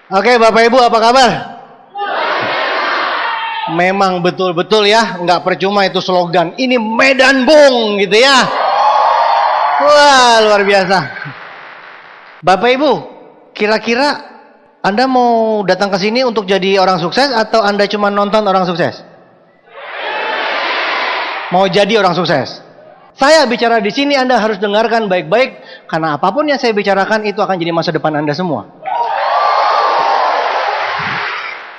Oke, Bapak Ibu apa kabar? Memang betul-betul ya, nggak percuma itu slogan. Ini Medan Bung gitu ya. Wah, luar biasa. Bapak Ibu, kira-kira Anda mau datang ke sini untuk jadi orang sukses atau Anda cuma nonton orang sukses? Mau jadi orang sukses? Saya bicara di sini, Anda harus dengarkan baik-baik, karena apapun yang saya bicarakan itu akan jadi masa depan Anda semua.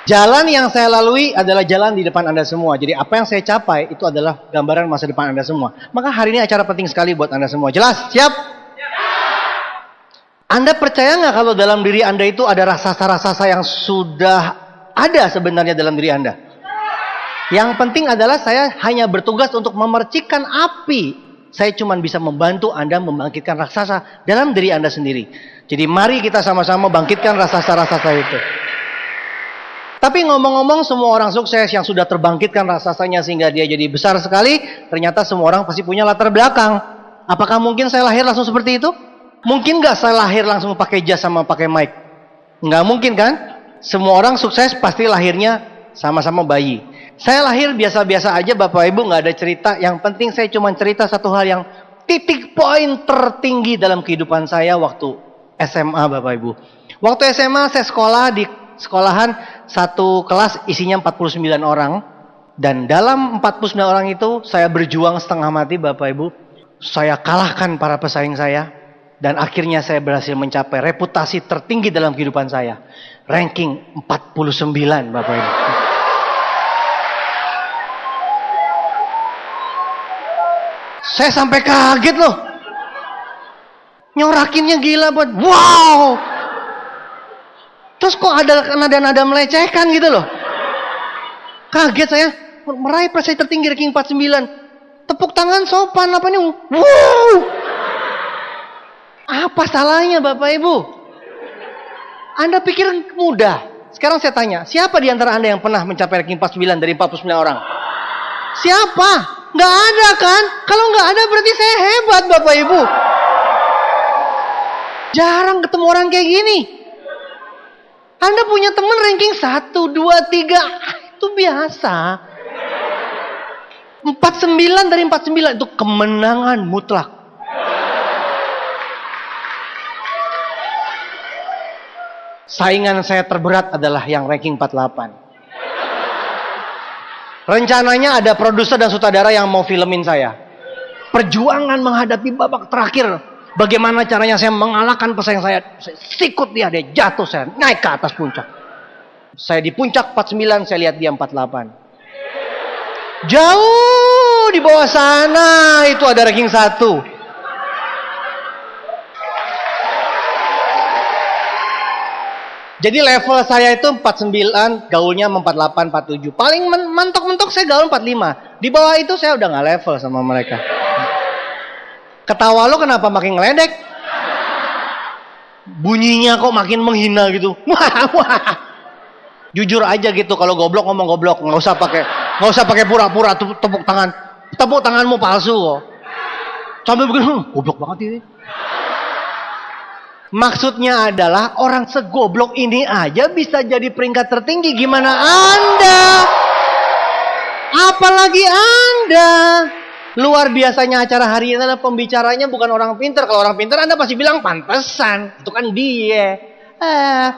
Jalan yang saya lalui adalah jalan di depan Anda semua. Jadi apa yang saya capai itu adalah gambaran masa depan Anda semua. Maka hari ini acara penting sekali buat Anda semua. Jelas? Siap? Anda percaya nggak kalau dalam diri Anda itu ada rasa-rasa yang sudah ada sebenarnya dalam diri Anda? Yang penting adalah saya hanya bertugas untuk memercikan api. Saya cuma bisa membantu Anda membangkitkan raksasa dalam diri Anda sendiri. Jadi mari kita sama-sama bangkitkan raksasa-raksasa itu. Tapi ngomong-ngomong, semua orang sukses yang sudah terbangkitkan raksasanya sehingga dia jadi besar sekali, ternyata semua orang pasti punya latar belakang. Apakah mungkin saya lahir langsung seperti itu? Mungkin nggak saya lahir langsung pakai jas sama pakai mic? Nggak mungkin kan? Semua orang sukses pasti lahirnya sama-sama bayi. Saya lahir biasa-biasa aja Bapak Ibu, nggak ada cerita. Yang penting saya cuma cerita satu hal yang titik poin tertinggi dalam kehidupan saya waktu SMA Bapak Ibu. Waktu SMA saya sekolah di sekolahan satu kelas isinya 49 orang. Dan dalam 49 orang itu saya berjuang setengah mati Bapak Ibu. Saya kalahkan para pesaing saya. Dan akhirnya saya berhasil mencapai reputasi tertinggi dalam kehidupan saya. Ranking 49 Bapak Ibu. Saya sampai kaget loh. Nyorakinnya gila buat wow. Terus kok ada nada-nada melecehkan gitu loh. Kaget saya. Meraih prestasi tertinggi ranking 49. Tepuk tangan sopan apa nih? Wow. Apa salahnya Bapak Ibu? Anda pikir mudah? Sekarang saya tanya, siapa di antara Anda yang pernah mencapai ranking 49 dari 49 orang? Siapa? Nggak ada kan? Kalau nggak ada berarti saya hebat Bapak Ibu. Jarang ketemu orang kayak gini. Anda punya teman ranking 1, 2, 3. Itu biasa. 49 dari 49 itu kemenangan mutlak. Saingan saya terberat adalah yang ranking 48. Rencananya ada produser dan sutradara yang mau filmin saya. Perjuangan menghadapi babak terakhir. Bagaimana caranya saya mengalahkan pesaing saya. Saya sikut dia jatuh, saya naik ke atas puncak. Saya di puncak 49, saya lihat dia 48. Jauh di bawah sana itu ada ranking 1. Jadi level saya itu 49, gaulnya 48, 47. Paling mentok-mentok saya gaul 45. Di bawah itu saya udah gak level sama mereka. Ketawa lo kenapa makin ngeledek? Bunyinya kok makin menghina gitu. Jujur aja gitu, kalau goblok ngomong goblok, nggak usah pakai pura-pura tepuk tangan. Tepuk tanganmu palsu kok. Sambil begini, goblok banget ini. Maksudnya adalah orang segoblok ini aja bisa jadi peringkat tertinggi. Gimana Anda? Apalagi Anda? Luar biasanya acara hari ini adalah pembicaranya bukan orang pintar. Kalau orang pintar Anda pasti bilang pantesan. Itu kan dia.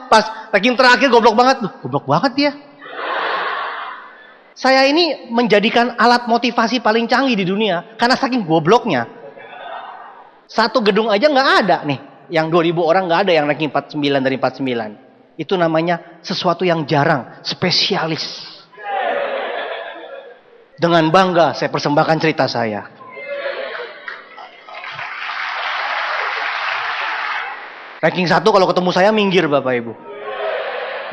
Pas ranking terakhir goblok banget. Goblok banget dia. Saya ini menjadikan alat motivasi paling canggih di dunia. Karena saking gobloknya. Satu gedung aja nggak ada nih. Yang 2000 orang nggak ada yang ranking 49 dari 49. Itu namanya sesuatu yang jarang. Spesialis. Dengan bangga saya persembahkan cerita saya. Ranking 1 kalau ketemu saya minggir Bapak Ibu.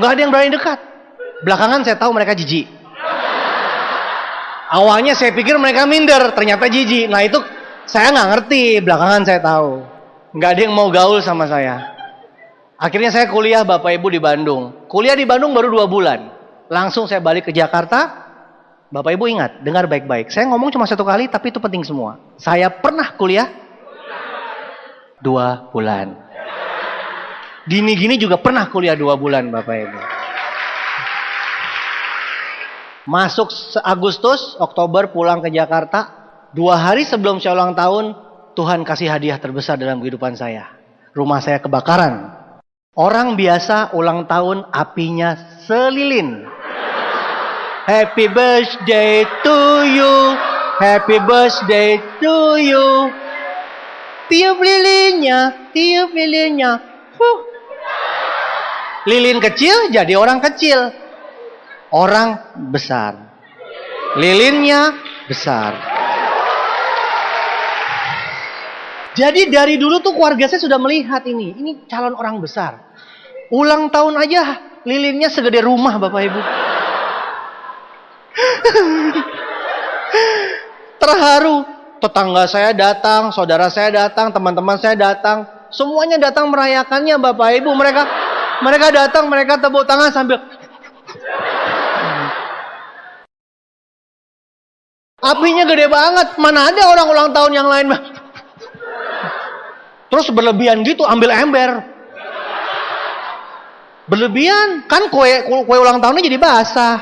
Nggak ada yang berani dekat. Belakangan saya tahu mereka jijik. Awalnya saya pikir mereka minder, ternyata jijik. Nah itu saya nggak ngerti. Belakangan saya tahu. Nggak ada yang mau gaul sama saya. Akhirnya saya kuliah Bapak Ibu di Bandung. Kuliah di Bandung baru 2 bulan. Langsung saya balik ke Jakarta. Bapak Ibu ingat, dengar baik-baik. Saya ngomong cuma 1 kali, tapi itu penting semua. Saya pernah kuliah 2 bulan. Gini-gini juga pernah kuliah 2 bulan Bapak Ibu. Masuk Agustus, Oktober pulang ke Jakarta. 2 hari sebelum saya ulang tahun, Tuhan kasih hadiah terbesar dalam kehidupan saya. Rumah saya kebakaran. Orang biasa ulang tahun apinya selilin. Happy birthday to you. Happy birthday to you. Tiup lilinnya, tiup lilinnya. Lilin kecil jadi orang kecil. Orang besar. Lilinnya besar. Jadi dari dulu tuh keluarga saya sudah melihat ini. Ini calon orang besar. Ulang tahun aja lilinnya segede rumah Bapak Ibu. Terharu. Tetangga saya datang, saudara saya datang, teman-teman saya datang. Semuanya datang merayakannya Bapak Ibu. Mereka datang, mereka tepuk tangan sambil apinya gede banget. Mana ada orang ulang tahun yang lain. Terus berlebihan gitu, ambil ember. Berlebihan, kan kue ulang tahunnya jadi basah.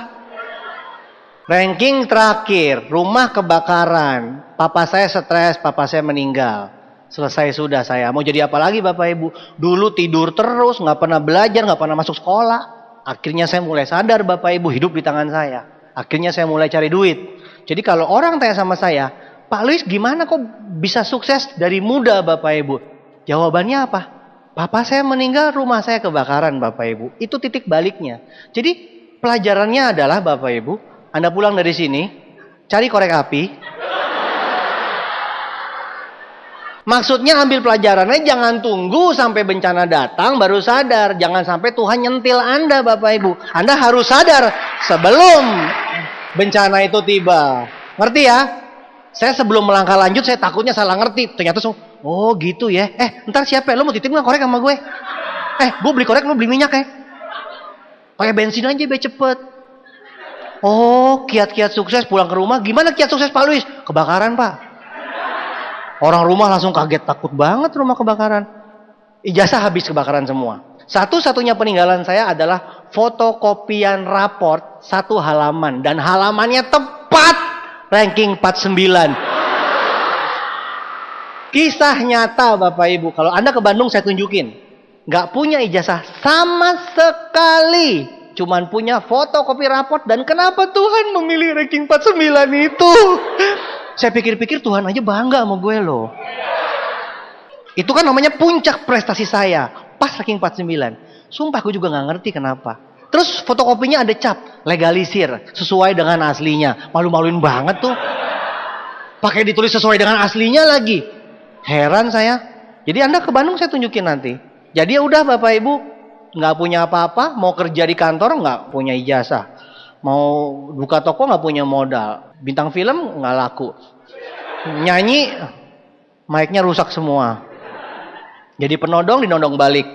Ranking terakhir, rumah kebakaran. Papa saya stres, papa saya meninggal. Selesai sudah saya. Mau jadi apa lagi Bapak Ibu? Dulu tidur terus, nggak pernah belajar, nggak pernah masuk sekolah. Akhirnya saya mulai sadar Bapak Ibu, hidup di tangan saya. Akhirnya saya mulai cari duit. Jadi kalau orang tanya sama saya, Pak Luis gimana kok bisa sukses dari muda Bapak Ibu? Jawabannya apa? Papa saya meninggal, rumah saya kebakaran Bapak Ibu. Itu titik baliknya. Jadi pelajarannya adalah Bapak Ibu, Anda pulang dari sini, cari korek api. Maksudnya ambil pelajarannya, jangan tunggu sampai bencana datang baru sadar. Jangan sampai Tuhan nyentil Anda Bapak Ibu. Anda harus sadar sebelum bencana itu tiba. Ngerti ya? Saya sebelum melangkah lanjut, saya takutnya salah ngerti. Ternyata oh gitu ya. Ntar siapa ya? Lo mau titip nggak korek sama gue? Gue beli korek, lo beli minyak ya? Pakai bensin aja biar cepet. Oh, kiat-kiat sukses pulang ke rumah. Gimana kiat sukses Pak Luis? Kebakaran Pak. Orang rumah langsung kaget, takut banget rumah kebakaran. Ijazah habis kebakaran semua. Satu-satunya peninggalan saya adalah fotokopian raport 1 halaman. Dan halamannya tepat ranking 49. Kisah nyata Bapak Ibu. Kalau Anda ke Bandung saya tunjukin. Gak punya ijazah sama sekali. Cuman punya fotokopi raport. Dan kenapa Tuhan memilih ranking 49 itu? Saya pikir-pikir Tuhan aja bangga sama gue loh. Itu kan namanya puncak prestasi saya. Pas ranking 49. Sumpah gue juga gak ngerti kenapa. Terus fotokopinya ada cap. Legalisir. Sesuai dengan aslinya. Malu-maluin banget tuh. Pakai ditulis sesuai dengan aslinya lagi. Heran saya. Jadi Anda ke Bandung saya tunjukin nanti. Jadi ya udah Bapak Ibu. Gak punya apa-apa. Mau kerja di kantor gak punya ijazah. Mau buka toko gak punya modal. Bintang film gak laku. Nyanyi mic-nya rusak semua. Jadi penodong dinodong balik.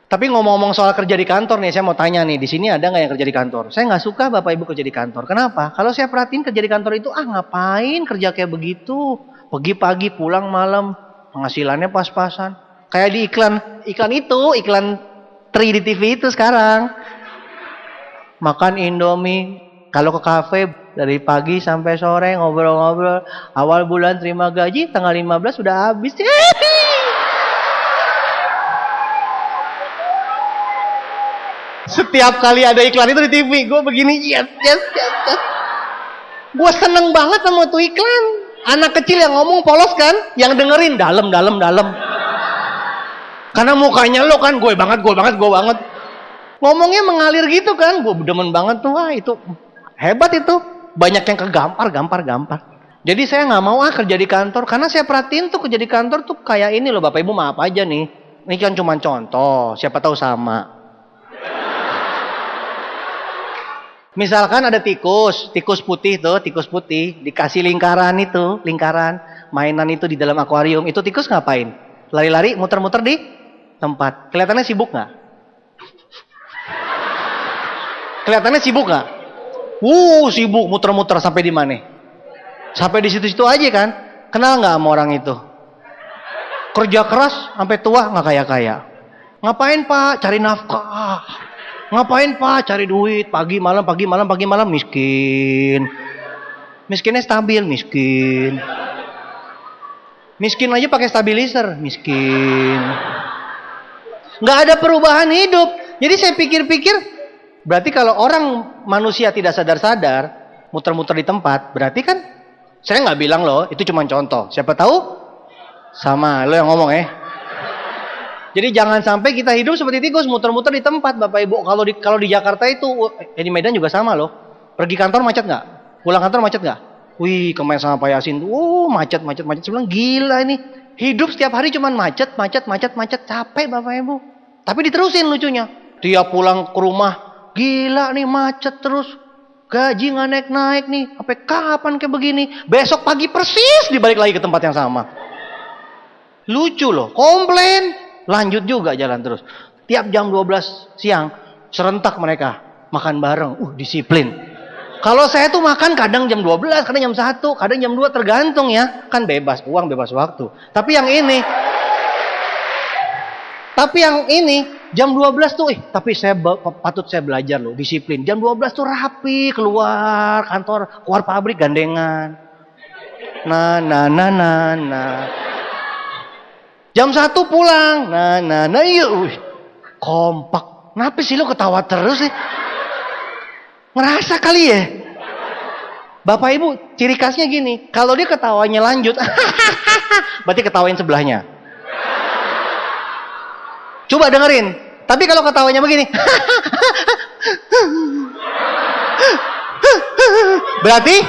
Tapi ngomong-ngomong soal kerja di kantor nih, saya mau tanya nih, di sini ada nggak yang kerja di kantor? Saya nggak suka Bapak Ibu kerja di kantor. Kenapa? Kalau saya perhatiin kerja di kantor itu, ngapain kerja kayak begitu? Pergi pagi, pulang malam, penghasilannya pas-pasan. Kayak di iklan Tri di TV itu sekarang. Makan Indomie, kalau ke kafe dari pagi sampai sore ngobrol-ngobrol. Awal bulan terima gaji, tanggal 15 sudah habis. Setiap kali ada iklan itu di TV, gue begini, yes. Gue seneng banget sama tuh iklan. Anak kecil yang ngomong polos kan, yang dengerin dalam. Karena mukanya lo kan gue banget. Ngomongnya mengalir gitu kan, gue demen banget tuh. Wah itu hebat itu. Banyak yang gampar. Jadi saya nggak mau kerja di kantor, karena saya perhatiin tuh kerja di kantor tuh kayak ini loh Bapak Ibu, maaf aja nih. Ini kan cuma contoh, siapa tahu sama. Misalkan ada tikus putih, dikasih lingkaran, mainan itu di dalam akuarium. Itu tikus ngapain? Lari-lari, muter-muter di tempat. Kelihatannya sibuk nggak? Sibuk muter-muter sampai di mana? Sampai di situ-situ aja kan? Kenal nggak sama orang itu? Kerja keras sampai tua nggak kaya-kaya. Ngapain Pak? Cari nafkah. Ngapain Pak? Cari duit. Pagi malam, pagi malam, pagi malam. Miskin. Miskinnya stabil. Miskin. Miskin aja pakai stabilizer. Miskin. Nggak ada perubahan hidup. Jadi saya pikir-pikir, berarti kalau orang manusia tidak sadar-sadar, muter-muter di tempat, berarti kan, saya nggak bilang loh, itu cuma contoh. Siapa tahu? Sama, lo yang ngomong ya. Jadi jangan sampai kita hidup seperti tikus, muter-muter di tempat, Bapak Ibu. Kalau di Jakarta itu, di Medan juga sama loh. Pergi kantor macet nggak? Pulang kantor macet nggak? Wih, kemarin sama Pak Yasin, macet. Saya bilang gila ini. Hidup setiap hari cuma macet, capek Bapak Ibu. Tapi diterusin lucunya. Tiap pulang ke rumah, gila nih macet terus. Gaji nggak naik-naik nih. Sampai kapan kayak begini? Besok pagi persis dibalik lagi ke tempat yang sama. Lucu loh, komplain. Lanjut juga jalan terus. Tiap jam 12 siang, serentak mereka makan bareng. Disiplin. Kalau saya tuh makan kadang jam 12, kadang jam 1, kadang jam 2, tergantung ya. Kan bebas uang, bebas waktu. Tapi yang ini jam 12 tuh, tapi patut saya belajar loh, disiplin. Jam 12 tuh rapi, keluar kantor, keluar pabrik gandengan. Jam 1 pulang. Iya. Kompak. Kenapa sih lo ketawa terus sih? Ngerasa kali ya? Bapak Ibu, ciri khasnya gini. Kalau dia ketawanya lanjut, berarti ketawain sebelahnya. Coba dengerin. Tapi kalau ketawanya begini, berarti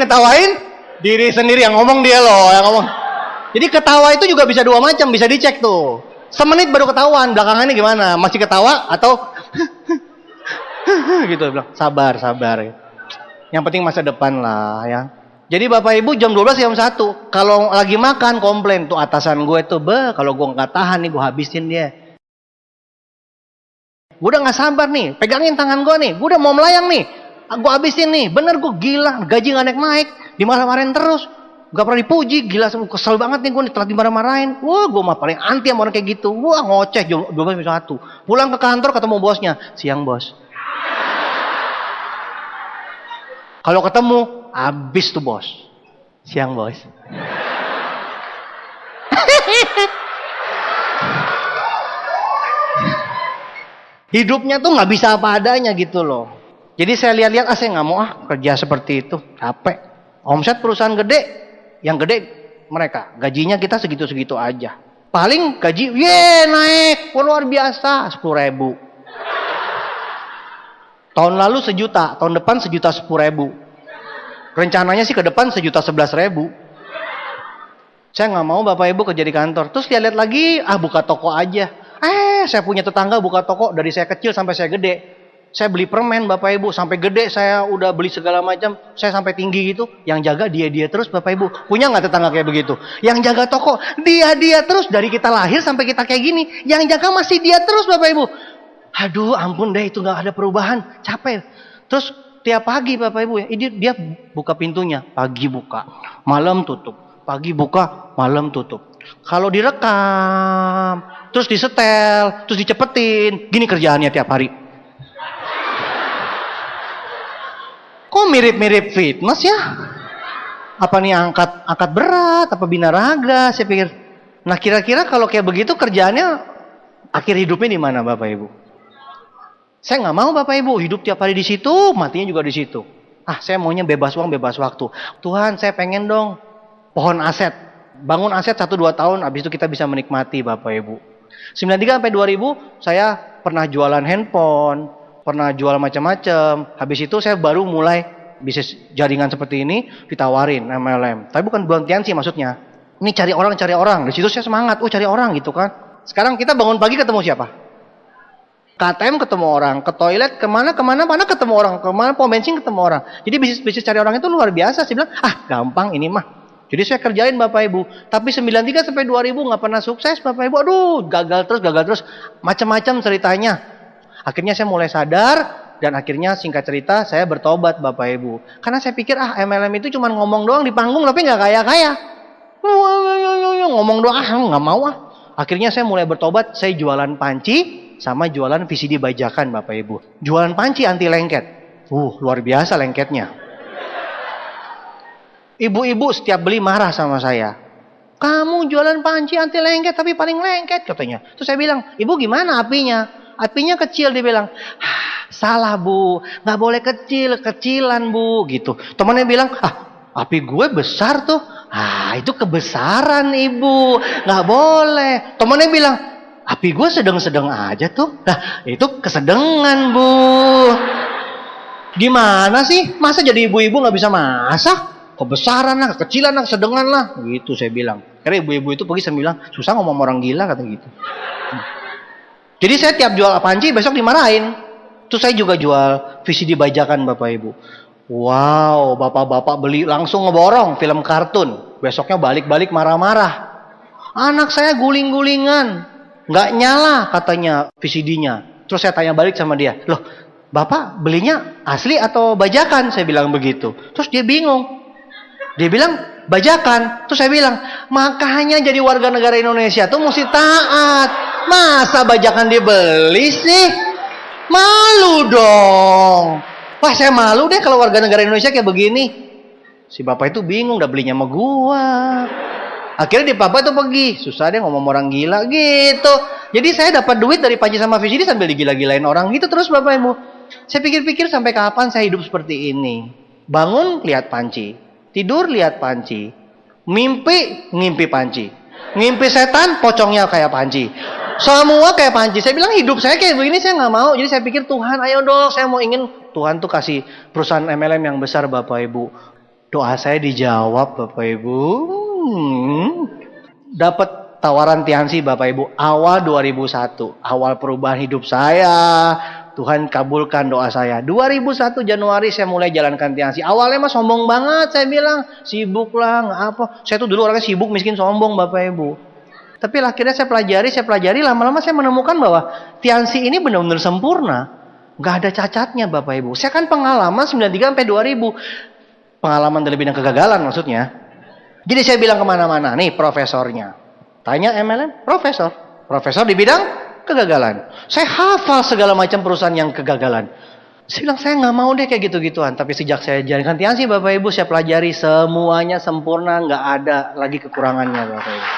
ngetawain diri sendiri, yang ngomong dia loh, yang ngomong. Jadi ketawa itu juga bisa dua macam, bisa dicek tuh. Semenit baru ketahuan, belakangannya gimana? Masih ketawa atau gitu bilang, sabar. Yang penting masa depan lah ya. Jadi Bapak Ibu jam 12 jam 1, kalau lagi makan komplain tuh atasan gue tuh, kalau gue nggak tahan nih gue habisin dia. Gue udah nggak sabar nih, pegangin tangan gue nih, gue udah mau melayang nih, gue habisin nih, bener gue gila, gaji nggak naik, dimarah-marahin terus. Gak pernah dipuji, gila, kesel banget nih gue telah dimarahin. Wah, gue mah paling anti sama orang kayak gitu. Wah, ngoceh jam 12 pulang ke kantor ketemu bosnya, siang bos. Kalau ketemu, habis tuh bos. Siang bos. Hidupnya tuh nggak bisa apa adanya gitu loh. Jadi saya lihat-lihat, saya nggak mau kerja seperti itu, capek. Omset perusahaan gede. Yang gede mereka, gajinya kita segitu-segitu aja. Paling gaji, naik, luar biasa, 10.000. Tahun lalu 1 juta, tahun depan 1.010.000. Rencananya sih ke depan 1.011.000. Saya nggak mau Bapak Ibu kerja di kantor. Terus lihat lagi, buka toko aja. Saya punya tetangga buka toko dari saya kecil sampai saya gede. Saya beli permen Bapak Ibu, sampai gede saya udah beli segala macam, saya sampai tinggi gitu. Yang jaga dia terus Bapak Ibu. Punya nggak tetangga kayak begitu? Yang jaga toko, dia terus dari kita lahir sampai kita kayak gini. Yang jaga masih dia terus Bapak Ibu. Aduh ampun deh, itu nggak ada perubahan, capek. Terus tiap pagi Bapak Ibu ya, dia buka pintunya, pagi buka, malam tutup. Pagi buka, malam tutup. Kalau direkam, terus disetel, terus dicepetin, gini kerjaannya tiap hari. Kok mirip-mirip fitness ya? Apa nih angkat berat, apa binaraga, saya pikir. Nah kira-kira kalau kayak begitu kerjaannya, akhir hidupnya di mana Bapak Ibu? Saya nggak mau Bapak Ibu hidup tiap hari di situ, matinya juga di situ. Saya maunya bebas uang, bebas waktu. Tuhan, saya pengen dong pohon aset. Bangun aset 1-2 tahun, habis itu kita bisa menikmati Bapak Ibu. 93 sampai 2000, saya pernah jualan handphone, pernah jual macam-macam. Habis itu saya baru mulai bisnis jaringan seperti ini, ditawarin MLM. Tapi bukan bantian sih maksudnya. Ini cari orang. Di situ saya semangat, cari orang gitu kan. Sekarang kita bangun pagi ketemu siapa? KTM ketemu orang, ke toilet kemana ketemu orang, kemana pom bensin ketemu orang. Jadi bisnis cari orang itu luar biasa. Saya bilang, gampang ini mah. Jadi saya kerjain Bapak Ibu. Tapi 93 sampai 2000 nggak pernah sukses Bapak Ibu. Aduh, gagal terus. Macam-macam ceritanya. Akhirnya saya mulai sadar, dan akhirnya singkat cerita saya bertobat Bapak Ibu. Karena saya pikir MLM itu cuma ngomong doang di panggung tapi nggak kaya-kaya. Ngomong doang, nggak mau Akhirnya saya mulai bertobat, saya jualan panci sama jualan VCD bajakan Bapak Ibu. Jualan panci anti lengket. Luar biasa lengketnya. Ibu-ibu setiap beli marah sama saya. Kamu jualan panci anti lengket tapi paling lengket katanya. Terus saya bilang, ibu gimana apinya? Apinya kecil, dia bilang. Salah bu, nggak boleh kecil, kecilan bu gitu. Temannya bilang, api gue besar tuh. Itu kebesaran ibu, nggak boleh. Temannya bilang, api gue sedang-sedang aja tuh. Itu kesedengan bu. Gimana sih? Masa jadi ibu-ibu nggak bisa masak? Kebesaran lah, kekecilan lah, kesedengan lah. Gitu saya bilang. Karena ibu-ibu itu pergi saya bilang, susah ngomong orang gila kata gitu. Jadi saya tiap jual panci besok dimarahin. Terus saya juga jual VCD bajakan Bapak Ibu. Wow, bapak-bapak beli langsung ngeborong film kartun. Besoknya balik-balik marah-marah. Anak saya guling-gulingan. Nggak nyala katanya VCD-nya. Terus saya tanya balik sama dia. Loh, Bapak belinya asli atau bajakan? Saya bilang begitu. Terus dia bingung. Dia bilang bajakan. Terus saya bilang, makanya jadi warga negara Indonesia tuh mesti taat. Masa bajakan dibeli sih? Malu dong. Wah saya malu deh kalau warga negara Indonesia kayak begini. Si bapak itu bingung, udah belinya sama gua. Akhirnya di papa itu pergi. Susah deh ngomong orang gila gitu. Jadi saya dapat duit dari panci sama VCD sambil digila-gilain orang gitu terus Bapak Ibu. Saya pikir-pikir sampai kapan saya hidup seperti ini. Bangun lihat panci. Tidur lihat panci. Mimpi ngimpi panci. Ngimpi setan pocongnya kayak panci. Semua kayak panci. Saya bilang hidup saya kayak begini saya nggak mau. Jadi saya pikir Tuhan ayo dong saya mau ingin Tuhan tuh kasih perusahaan MLM yang besar Bapak Ibu. Doa saya dijawab Bapak Ibu. Dapat tawaran Tiansi Bapak Ibu awal 2001. Awal perubahan hidup saya. Tuhan kabulkan doa saya. 2001 Januari saya mulai jalankan Tiansi. Awalnya mah sombong banget saya bilang. Sibuk lah nggak apa. Saya tuh dulu orangnya sibuk miskin sombong Bapak Ibu. Tapi akhirnya saya pelajari, lama-lama saya menemukan bahwa Tiansi ini benar-benar sempurna. Nggak ada cacatnya Bapak Ibu. Saya kan pengalaman 93 sampai 2000. Pengalaman dari bidang kegagalan maksudnya. Jadi saya bilang kemana-mana, nih profesornya. Tanya MLM, profesor di bidang kegagalan. Saya hafal segala macam perusahaan yang kegagalan. Saya bilang saya nggak mau deh kayak gitu-gituan. Tapi sejak saya jalankan Tiansi Bapak Ibu, saya pelajari semuanya sempurna, nggak ada lagi kekurangannya Bapak Ibu.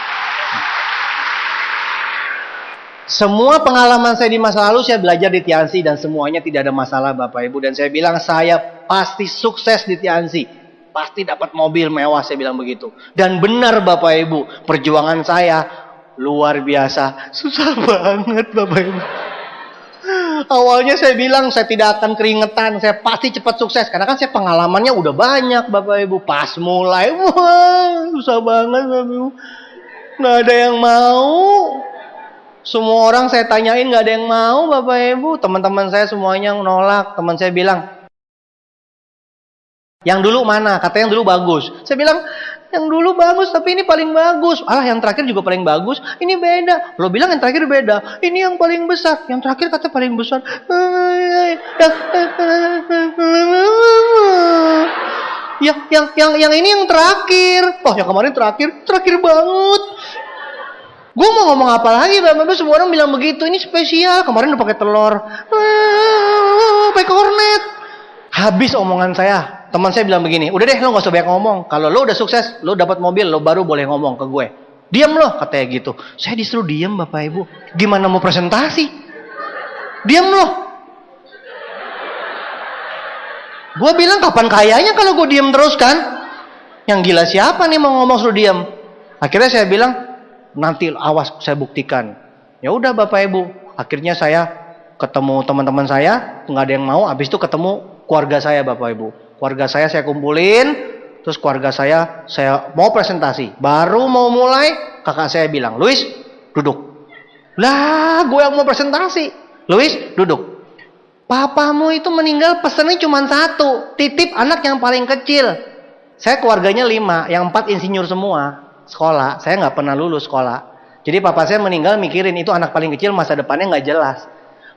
Semua pengalaman saya di masa lalu saya belajar di Tiansi dan semuanya tidak ada masalah Bapak Ibu. Dan saya bilang saya pasti sukses di Tiansi. Pasti dapat mobil mewah saya bilang begitu. Dan benar Bapak Ibu, perjuangan saya luar biasa. Susah banget Bapak Ibu. Awalnya saya bilang saya tidak akan keringetan. Saya pasti cepat sukses. Karena kan saya pengalamannya udah banyak Bapak Ibu. Pas mulai, wah susah banget Bapak Ibu. Nggak ada yang mau. Semua orang saya tanyain nggak ada yang mau Bapak Ibu. Teman-teman saya semuanya nolak. Teman saya bilang, yang dulu mana? Katanya yang dulu bagus. Saya bilang, yang dulu bagus tapi ini paling bagus. Alah yang terakhir juga paling bagus. Ini beda. Lo bilang yang terakhir beda. Ini yang paling besar. Yang terakhir katanya paling besar. Yang ini yang terakhir. Oh yang kemarin terakhir banget. Gue mau ngomong apa lagi Bapak Ibu, semua orang bilang begitu. Ini spesial. Kemarin udah pakai telur. Pakai kornet. Habis omongan saya. Teman saya bilang begini, udah deh lo gak usah banyak ngomong. Kalau lo udah sukses, lo dapat mobil, lo baru boleh ngomong ke gue. Diam lo, katanya gitu. Saya disuruh diam Bapak Ibu. Gimana mau presentasi? Diam lo. Gue bilang kapan kayanya kalau gue diam terus kan? Yang gila siapa nih mau ngomong suruh diam? Akhirnya saya bilang, nanti awas saya buktikan. Ya udah Bapak Ibu. Akhirnya saya ketemu teman-teman saya, nggak ada yang mau. Habis itu ketemu keluarga saya Bapak Ibu. Keluarga saya kumpulin, terus keluarga saya mau presentasi. Baru mau mulai, kakak saya bilang, Luis, duduk. Lah, gue yang mau presentasi. Luis, duduk. Papamu itu meninggal pesannya cuma satu, titip anak yang paling kecil. Saya keluarganya 5, yang 4 insinyur semua, sekolah. Saya nggak pernah lulus sekolah. Jadi papa saya meninggal mikirin itu anak paling kecil masa depannya nggak jelas.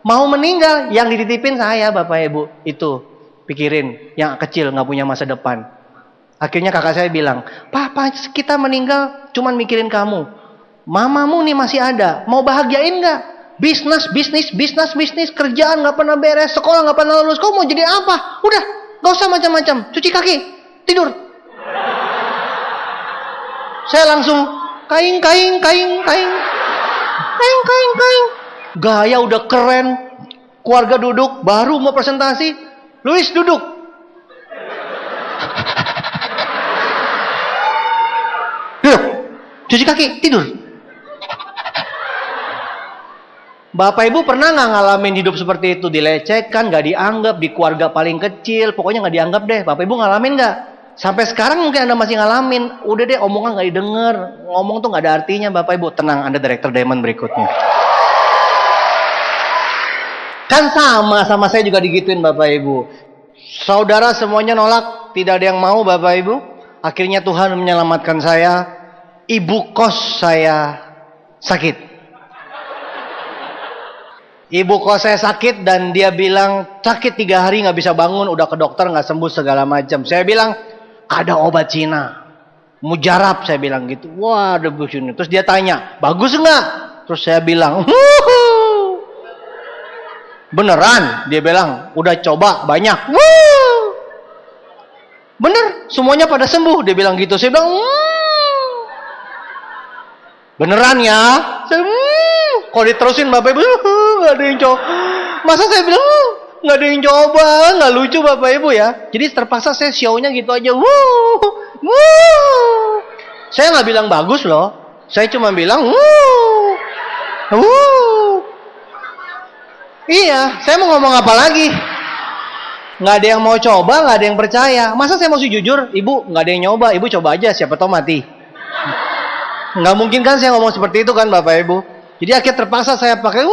Mau meninggal, yang dititipin saya Bapak Ibu itu. Pikirin, yang kecil nggak punya masa depan. Akhirnya kakak saya bilang, Papa kita meninggal cuman mikirin kamu. Mamamu nih masih ada, mau bahagiain nggak? Bisnis, kerjaan nggak pernah beres, sekolah nggak pernah lulus. Kau mau jadi apa? Udah, nggak usah macam-macam. Cuci kaki, tidur. Saya langsung kaing. Gaya udah keren. Keluarga duduk, baru mau presentasi. Luis duduk. Duduk, cuci kaki, tidur. Bapak Ibu pernah nggak ngalamin hidup seperti itu? Dilecehkan, nggak dianggap, di keluarga paling kecil, pokoknya nggak dianggap deh. Bapak Ibu ngalamin nggak? Sampai sekarang mungkin Anda masih ngalamin. Udah deh, omongan nggak didengar, ngomong tuh nggak ada artinya. Bapak Ibu tenang, Anda Direktur Diamond berikutnya. Kan sama saya juga digituin Bapak Ibu. Saudara semuanya nolak, tidak ada yang mau Bapak Ibu. Akhirnya Tuhan menyelamatkan saya. Ibu kos saya sakit. Ibu kos saya sakit dan dia bilang sakit 3 hari nggak bisa bangun, udah ke dokter nggak sembuh segala macam. Saya bilang ada obat Cina, mujarab saya bilang gitu. Wah ada begini. Terus dia tanya bagus nggak? Terus saya bilang beneran? Dia bilang udah coba banyak. Bener semuanya pada sembuh. Dia bilang gitu. Saya bilang beneran ya? Kalau diterusin Bapak Ibu nggak ada yang coba. Masa saya bilang nggak ada yang coba, nggak lucu Bapak Ibu ya. Jadi terpaksa saya show-nya gitu aja. Saya nggak bilang bagus loh. Saya cuma bilang iya, saya mau ngomong apa lagi? Nggak ada yang mau coba, nggak ada yang percaya. Masa saya mesti jujur, Ibu nggak ada yang nyoba, Ibu coba aja, siapa tahu mati. Nggak mungkin kan saya ngomong seperti itu kan Bapak Ibu. Jadi akhirnya terpaksa saya pakai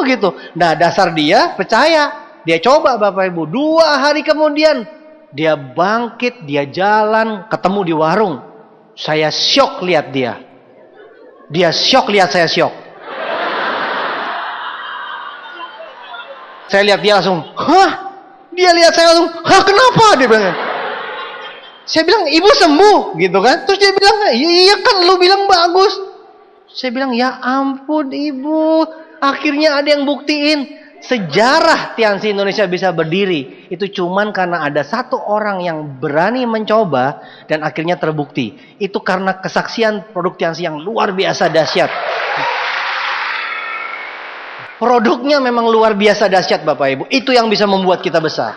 gitu. Nah dasar dia percaya. Dia coba Bapak Ibu. 2 hari kemudian dia bangkit, dia jalan, ketemu di warung. Saya syok lihat dia. Dia syok lihat saya syok. Saya lihat dia langsung, dia lihat saya langsung, kenapa? Dia bilang. Saya bilang, ibu sembuh, gitu kan? Terus dia bilang, iya kan, lu bilang bagus. Saya bilang, ya ampun ibu, akhirnya ada yang buktiin. Sejarah Tiansi Indonesia bisa berdiri, itu cuman karena ada 1 orang yang berani mencoba, dan akhirnya terbukti. Itu karena kesaksian produk Tiansi yang luar biasa dahsyat. Produknya memang luar biasa dahsyat Bapak Ibu. Itu yang bisa membuat kita besar.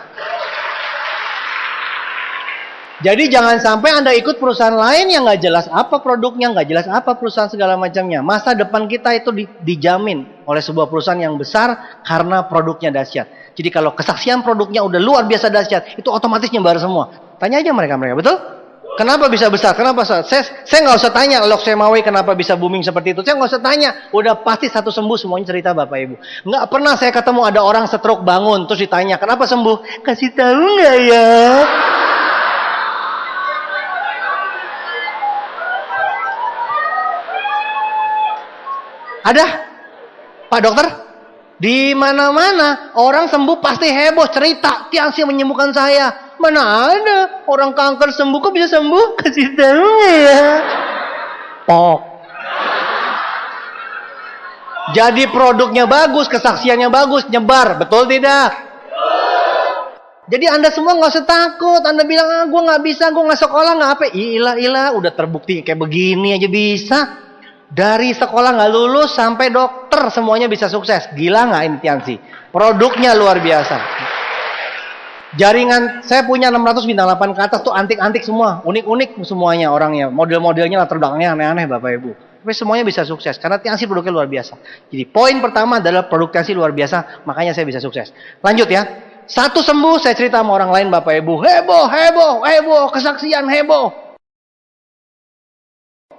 Jadi jangan sampai Anda ikut perusahaan lain yang nggak jelas apa produknya, nggak jelas apa perusahaan segala macamnya. Masa depan kita itu dijamin oleh sebuah perusahaan yang besar karena produknya dahsyat. Jadi kalau kesaksian produknya udah luar biasa dahsyat, itu otomatis nyebar semua. Tanya aja mereka, betul? Kenapa bisa besar? Kenapa? Saya nggak usah tanya Lok Semawi kenapa bisa booming seperti itu. Saya nggak usah tanya. Udah pasti satu sembuh semuanya cerita Bapak Ibu. Nggak pernah saya ketemu ada orang stroke bangun terus ditanya kenapa sembuh? Kasih tahu nggak ya? Ada, Pak Dokter? Di mana-mana orang sembuh pasti heboh cerita Tiansi menyembuhkan saya. Mana ada orang kanker sembuh kok bisa sembuh? Kasih tahu ya. Pok. Jadi produknya bagus, kesaksiannya bagus, nyebar, betul tidak? Jadi Anda semua nggak usah takut. Anda bilang gue nggak bisa, gue nggak sekolah nggak apa. Ilah, udah terbukti kayak begini aja bisa. Dari sekolah nggak lulus sampai dokter semuanya bisa sukses. Gila nggak ini Tiansi? Produknya luar biasa. Jaringan saya punya 600 bintang 8 ke atas tuh antik-antik semua, unik-unik semuanya orangnya. Model-modelnya latar belakangnya aneh-aneh Bapak Ibu. Tapi semuanya bisa sukses karena Tiansi produknya luar biasa. Jadi poin pertama adalah produk Tiansi luar biasa, makanya saya bisa sukses. Lanjut ya. 1 sembuh saya cerita sama orang lain Bapak Ibu. Heboh, kesaksian heboh.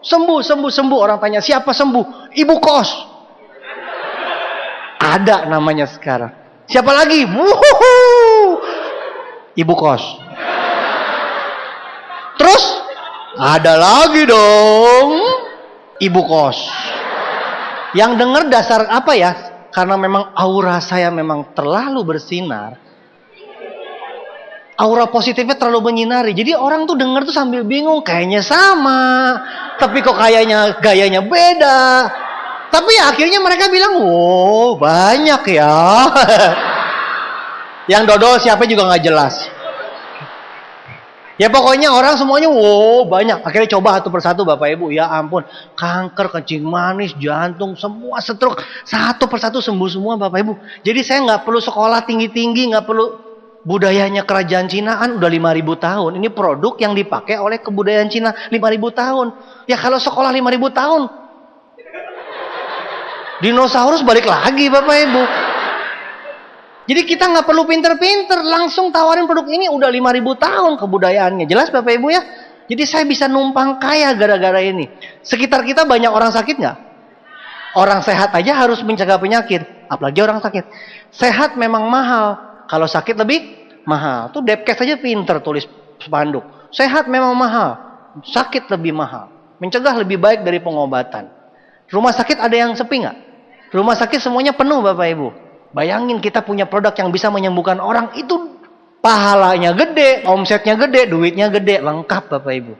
Sembuh. Orang tanya, siapa sembuh? Ibu kos. Ada namanya sekarang. Siapa lagi? Ibu kos. Terus? Ada lagi dong. Ibu kos. Yang dengar dasar apa ya? Karena memang aura saya memang terlalu bersinar. Aura positifnya terlalu menyinari. Jadi orang tuh denger tuh sambil bingung, kayaknya sama, tapi kok kayaknya gayanya beda. Tapi akhirnya mereka bilang, wow banyak ya. Yang dodol siapa juga nggak jelas. Ya pokoknya orang semuanya wow banyak. Akhirnya coba satu persatu Bapak Ibu. Ya ampun, kanker, kencing manis, jantung, semua stroke. Satu persatu sembuh semua Bapak Ibu. Jadi saya nggak perlu sekolah tinggi-tinggi, nggak perlu budayanya kerajaan Cina kan udah 5.000 tahun. Ini produk yang dipakai oleh kebudayaan Cina 5.000 tahun. Ya kalau sekolah 5.000 tahun, dinosaurus balik lagi Bapak Ibu. Jadi kita nggak perlu pinter-pinter, langsung tawarin produk ini udah 5.000 tahun kebudayaannya. Jelas Bapak Ibu ya? Jadi saya bisa numpang kaya gara-gara ini. Sekitar kita banyak orang sakit nggak? Orang sehat aja harus mencegah penyakit, apalagi orang sakit. Sehat memang mahal, kalau sakit lebih mahal. Tuh Depkes aja pinter tulis spanduk. Sehat memang mahal, sakit lebih mahal. Mencegah lebih baik dari pengobatan. Rumah sakit ada yang sepi nggak? Rumah sakit semuanya penuh Bapak Ibu. Bayangin kita punya produk yang bisa menyembuhkan orang, itu pahalanya gede, omsetnya gede, duitnya gede, lengkap Bapak Ibu.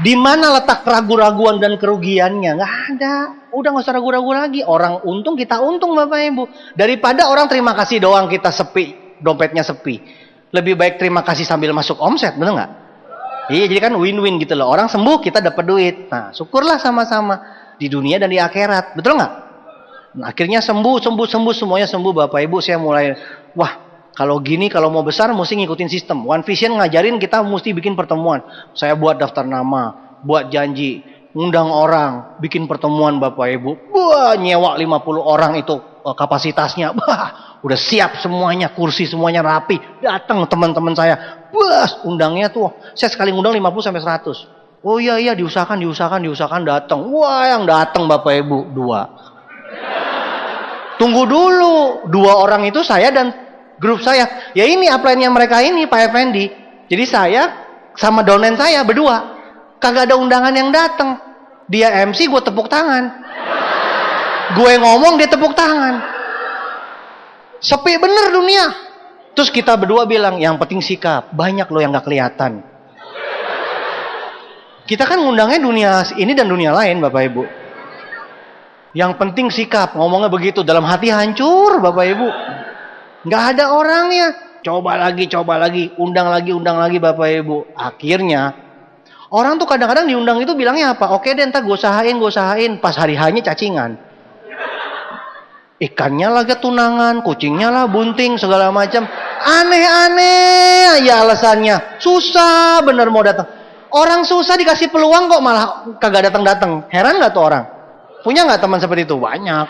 Di mana letak ragu-raguan dan kerugiannya? Nggak ada. Udah nggak usah ragu-ragu lagi. Orang untung, kita untung Bapak Ibu. Daripada orang terima kasih doang kita sepi, dompetnya sepi. Lebih baik terima kasih sambil masuk omset, bener nggak? Iya, jadi kan win-win gitu loh. Orang sembuh, kita dapat duit. Nah, syukurlah sama-sama. Di dunia dan di akhirat, betul nggak? Nah, akhirnya sembuh, semuanya sembuh Bapak Ibu. Saya mulai, wah kalau gini, kalau mau besar mesti ngikutin sistem. One Vision ngajarin kita mesti bikin pertemuan. Saya buat daftar nama, buat janji, ngundang orang, bikin pertemuan Bapak Ibu. Wah, nyewa 50 orang itu kapasitasnya. Wah, udah siap semuanya, kursi semuanya rapi. Datang teman-teman saya, wah, undangnya tuh, saya sekali ngundang 50 sampai 100. Oh iya diusahakan datang. Wah, yang datang Bapak Ibu 2. Tunggu dulu, 2 orang itu saya dan grup saya. Ya ini upline-nya mereka ini Pak Effendi. Jadi saya sama downline saya berdua. Kagak ada undangan yang datang. Dia MC, gue tepuk tangan. Gue ngomong, dia tepuk tangan. Sepi bener dunia. Terus kita berdua bilang, yang penting sikap. Banyak loh yang gak kelihatan. Kita kan ngundangnya dunia ini dan dunia lain Bapak Ibu. Yang penting sikap, ngomongnya begitu, dalam hati hancur Bapak Ibu. Nggak ada orangnya. Coba lagi, undang lagi Bapak Ibu. Akhirnya orang tuh kadang-kadang diundang itu bilangnya apa? Oke deh, ntar gue usahain. Pas hari hanya cacingan. Ikannya lagi tunangan, kucingnya lah bunting, segala macam. Aneh-aneh aja alasannya. Susah bener mau datang. Orang susah dikasih peluang kok malah kagak datang-datang. Heran nggak tuh orang? Punya nggak teman seperti itu? Banyak.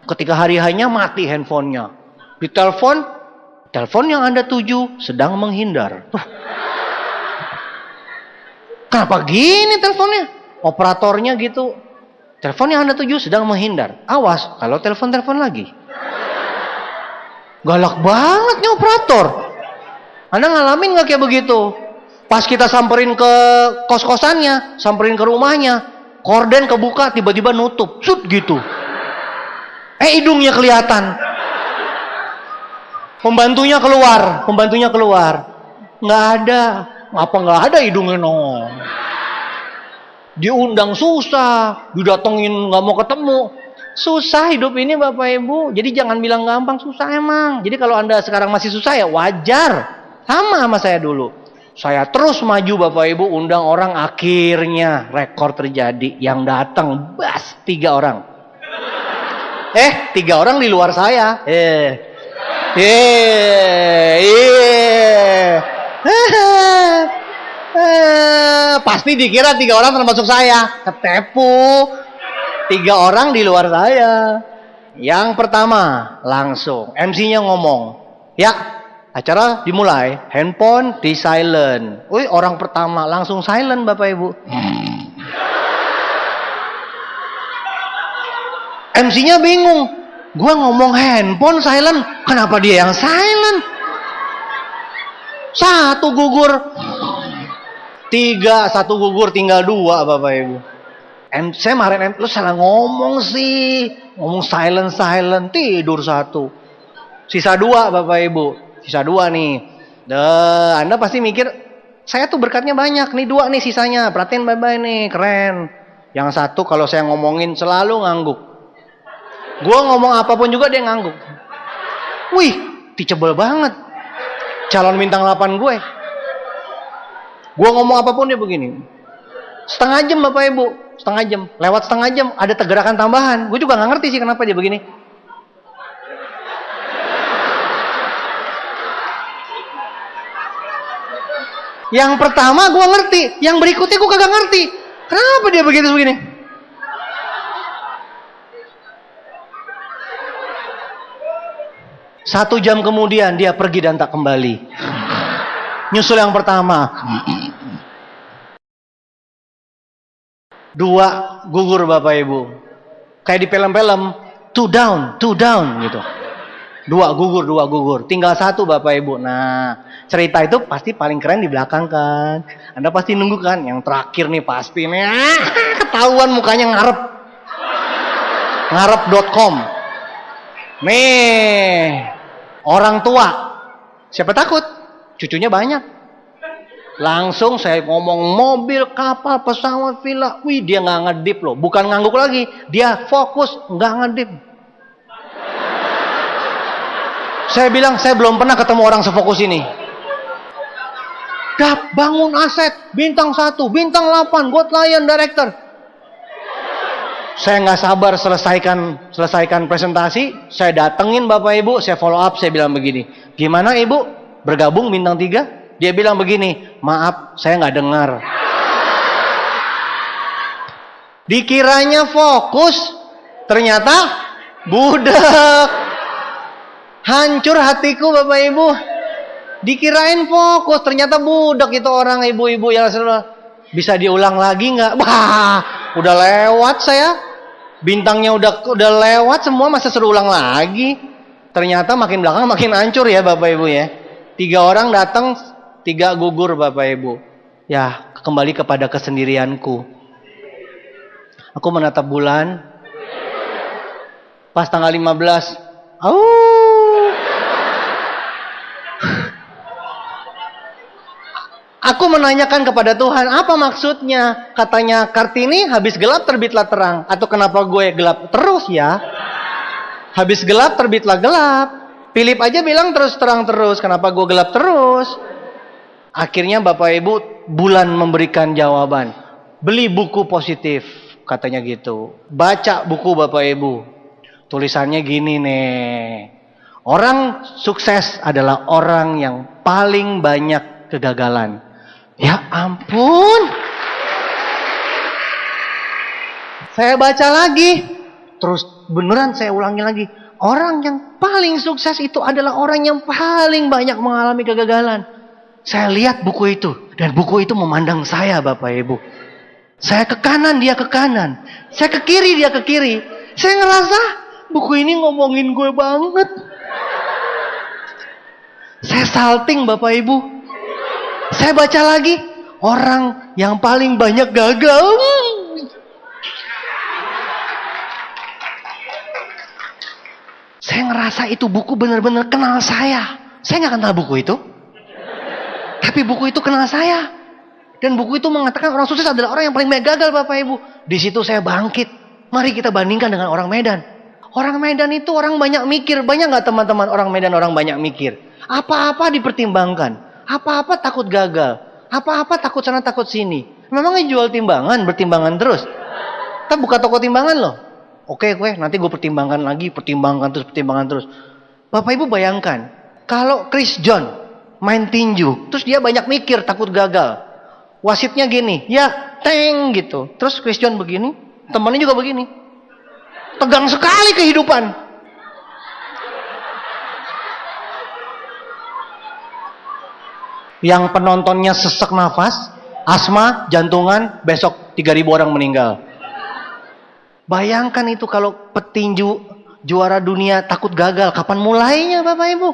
Ketika hari hanya mati handphonenya. Ditelepon, telepon yang Anda tuju sedang menghindar. Kenapa gini teleponnya? Operatornya gitu. Telepon yang Anda tuju sedang menghindar. Awas kalau telepon lagi. Galak banget nih operator. Anda ngalamin nggak kayak begitu? Pas kita samperin ke kos-kosannya, samperin ke rumahnya, korden kebuka, tiba-tiba nutup, sut gitu. Hidungnya kelihatan. Pembantunya keluar. Nggak ada. Apa nggak ada hidungnya no? Diundang susah, didatengin nggak mau ketemu. Susah hidup ini Bapak Ibu. Jadi jangan bilang gampang, susah emang. Jadi kalau Anda sekarang masih susah ya wajar. Sama saya dulu. Saya terus maju Bapak Ibu, undang orang, akhirnya rekor terjadi. Yang datang 3 orang. 3 orang di luar saya. Pasti dikira 3 orang termasuk saya. Ketepu. 3 orang di luar saya. Yang pertama langsung MC-nya ngomong, ya acara dimulai, handphone di silent. Wih, orang pertama langsung silent Bapak Ibu. MC-nya bingung. Gua ngomong handphone silent, kenapa dia yang silent? 1 gugur. 3, 1 gugur, tinggal 2 Bapak Ibu. Saya kemarin lu salah ngomong sih. Ngomong silent, tidur 1. Sisa 2 Bapak Ibu. Sisa 2 nih. Anda pasti mikir, saya tuh berkatnya banyak. Nih 2 nih sisanya. Perhatiin baik-baik nih, keren. Yang satu kalau saya ngomongin selalu ngangguk. Gua ngomong apapun juga dia ngangguk. Wih, teachable banget. Calon bintang 8 gue. Gua ngomong apapun dia begini. Setengah jam Bapak Ibu. Setengah jam. Lewat setengah jam ada tegerakan tambahan. Gue juga gak ngerti sih kenapa dia begini. Yang pertama gue ngerti, yang berikutnya gue kagak ngerti. Kenapa dia begitu begini? Satu jam kemudian dia pergi dan tak kembali. Nyusul yang pertama. 2 gugur Bapak Ibu. Kayak di film-film, 2 down gitu. 2 gugur. Tinggal 1 Bapak Ibu. Nah, cerita itu pasti paling keren di belakang kan. Anda pasti nunggu kan. Yang terakhir nih pasti nih. Ketahuan mukanya ngarep. Ngarep.com. Nih. Orang tua. Siapa takut? Cucunya banyak. Langsung saya ngomong mobil, kapal, pesawat, villa. Wih, dia nggak ngedip loh. Bukan ngangguk lagi. Dia fokus, nggak ngedip. Saya bilang, saya belum pernah ketemu orang sefokus ini. Dap, bangun aset, bintang 1, bintang 8, got lion, director. Saya nggak sabar selesaikan presentasi. Saya datengin Bapak Ibu, saya follow up, saya bilang begini. Gimana Ibu? Bergabung bintang 3? Dia bilang begini, maaf, saya nggak dengar. Dikiranya fokus, ternyata budak. Hancur hatiku Bapak Ibu. Dikirain fokus, ternyata budak itu orang ibu-ibu ya Rasulullah. Bisa diulang lagi nggak? Wah, udah lewat saya. Bintangnya udah lewat semua, masa suruh ulang lagi? Ternyata makin belakang makin hancur ya Bapak Ibu ya. 3 orang datang, 3 gugur Bapak Ibu. Ya, kembali kepada kesendirianku. Aku menatap bulan. Pas tanggal 15. Aku menanyakan kepada Tuhan, apa maksudnya? Katanya, Kartini habis gelap terbitlah terang. Atau kenapa gue gelap terus ya? Habis gelap terbitlah gelap. Philip aja bilang terus terang terus. Kenapa gue gelap terus? Akhirnya Bapak Ibu, bulan memberikan jawaban. Beli buku positif, katanya gitu. Baca buku Bapak Ibu. Tulisannya gini nih. Orang sukses adalah orang yang paling banyak kegagalan. Ya ampun. Saya baca lagi. Terus beneran saya ulangi lagi. Orang yang paling sukses itu adalah orang yang paling banyak mengalami kegagalan. Saya lihat buku itu. Dan buku itu memandang saya Bapak Ibu. Saya ke kanan, dia ke kanan. Saya ke kiri, dia ke kiri. Saya ngerasa buku ini ngomongin gue banget. Saya salting Bapak Ibu. Saya baca lagi. Orang yang paling banyak gagal. Saya ngerasa itu buku benar-benar kenal saya. Saya nggak kenal buku itu. Tapi buku itu kenal saya. Dan buku itu mengatakan orang sukses adalah orang yang paling banyak gagal Bapak Ibu. Di situ saya bangkit. Mari kita bandingkan dengan orang Medan. Orang Medan itu orang banyak mikir. Banyak nggak teman-teman orang Medan orang banyak mikir? Apa-apa dipertimbangkan. Apa-apa takut gagal. Apa-apa takut sana takut sini. Memangnya jual timbangan, bertimbangan terus. Kita buka toko timbangan loh. Oke, nanti gue pertimbangkan lagi, pertimbangkan terus. Bapak Ibu bayangkan, kalau Chris John main tinju, terus dia banyak mikir, takut gagal. Wasitnya gini, ya teng gitu. Terus Chris John begini, temannya juga begini. Tegang sekali kehidupan. Yang penontonnya sesak nafas, asma, jantungan, besok 3.000 orang meninggal. Bayangkan itu kalau petinju juara dunia takut gagal. Kapan mulainya Bapak Ibu?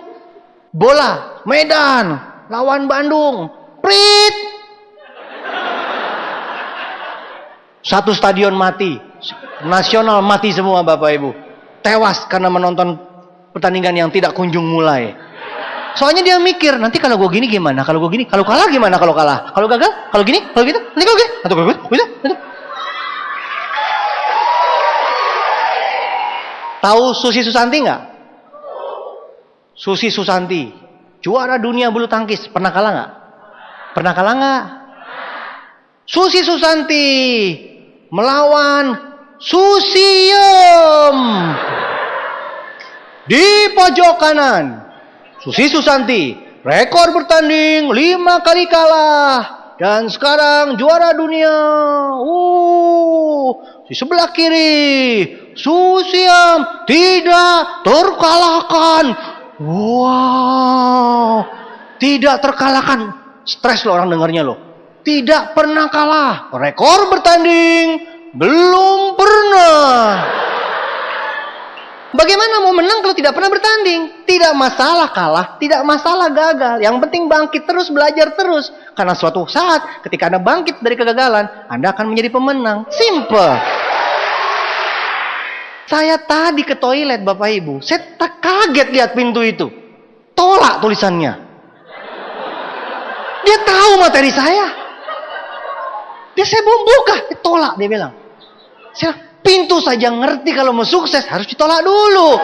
Bola, Medan, lawan Bandung. Prit. Satu stadion mati. Nasional mati semua Bapak Ibu. Tewas karena menonton pertandingan yang tidak kunjung mulai. Soalnya dia mikir, nanti kalau gue gini gimana? Kalau gue gini, kalau kalah gimana? Kalau kalah, kalau gagal, kalau gini, kalau gitu, nanti kalau gini, atau kalau gitu. Tahu Susi Susanti nggak? Susi Susanti, juara dunia bulu tangkis, pernah kalah nggak? Pernah kalah nggak? Susi Susanti melawan Susiem di pojok kanan. Susi Susanti, rekor bertanding 5 kali kalah dan sekarang juara dunia. Di sebelah kiri, Susiem tidak terkalahkan. Wow, tidak terkalahkan. Stres loh orang dengarnya loh. Tidak pernah kalah. Rekor bertanding belum pernah. Bagaimana mau menang kalau tidak pernah bertanding? Tidak masalah kalah, tidak masalah gagal. Yang penting bangkit terus, belajar terus. Karena suatu saat ketika Anda bangkit dari kegagalan, Anda akan menjadi pemenang. Simple. Saya tadi ke toilet Bapak Ibu, saya tak kaget lihat pintu itu. Tolak tulisannya. Dia tahu materi saya. Dia saya belum buka, tolak dia bilang. Saya pintu saja ngerti kalau mau sukses harus ditolak dulu.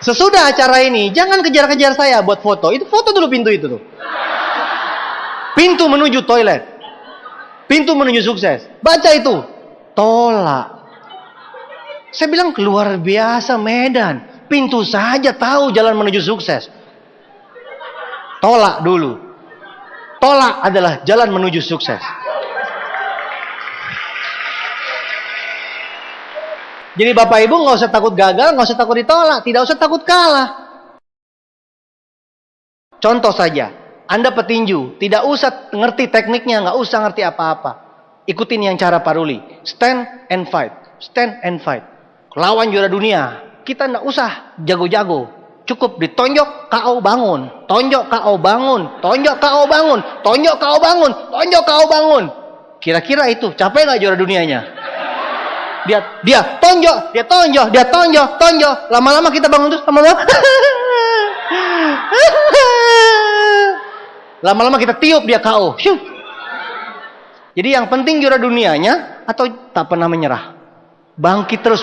Sesudah acara ini, jangan kejar-kejar saya buat foto. Itu foto dulu pintu itu tuh. Pintu menuju toilet. Pintu menuju sukses. Baca itu. Tolak. Saya bilang luar biasa Medan. Pintu saja tahu jalan menuju sukses. Tolak dulu. Tolak adalah jalan menuju sukses. Jadi Bapak Ibu nggak usah takut gagal, nggak usah takut ditolak, tidak usah takut kalah. Contoh saja, Anda petinju, tidak usah ngerti tekniknya, nggak usah ngerti apa-apa. Ikutin yang cara Pak Ruli, stand and fight, stand and fight. Lawan juara dunia, kita nggak usah jago-jago, cukup ditonjok KO bangun, tonjok KO bangun, tonjok KO bangun, tonjok KO bangun, tonjok KO bangun. Kira-kira itu capek nggak juara dunianya? Dia tonjok, tonjok. Lama-lama kita bangun terus, lama-lama kita tiup dia KO. Jadi yang penting juara dunianya atau tak pernah menyerah. Bangkit terus.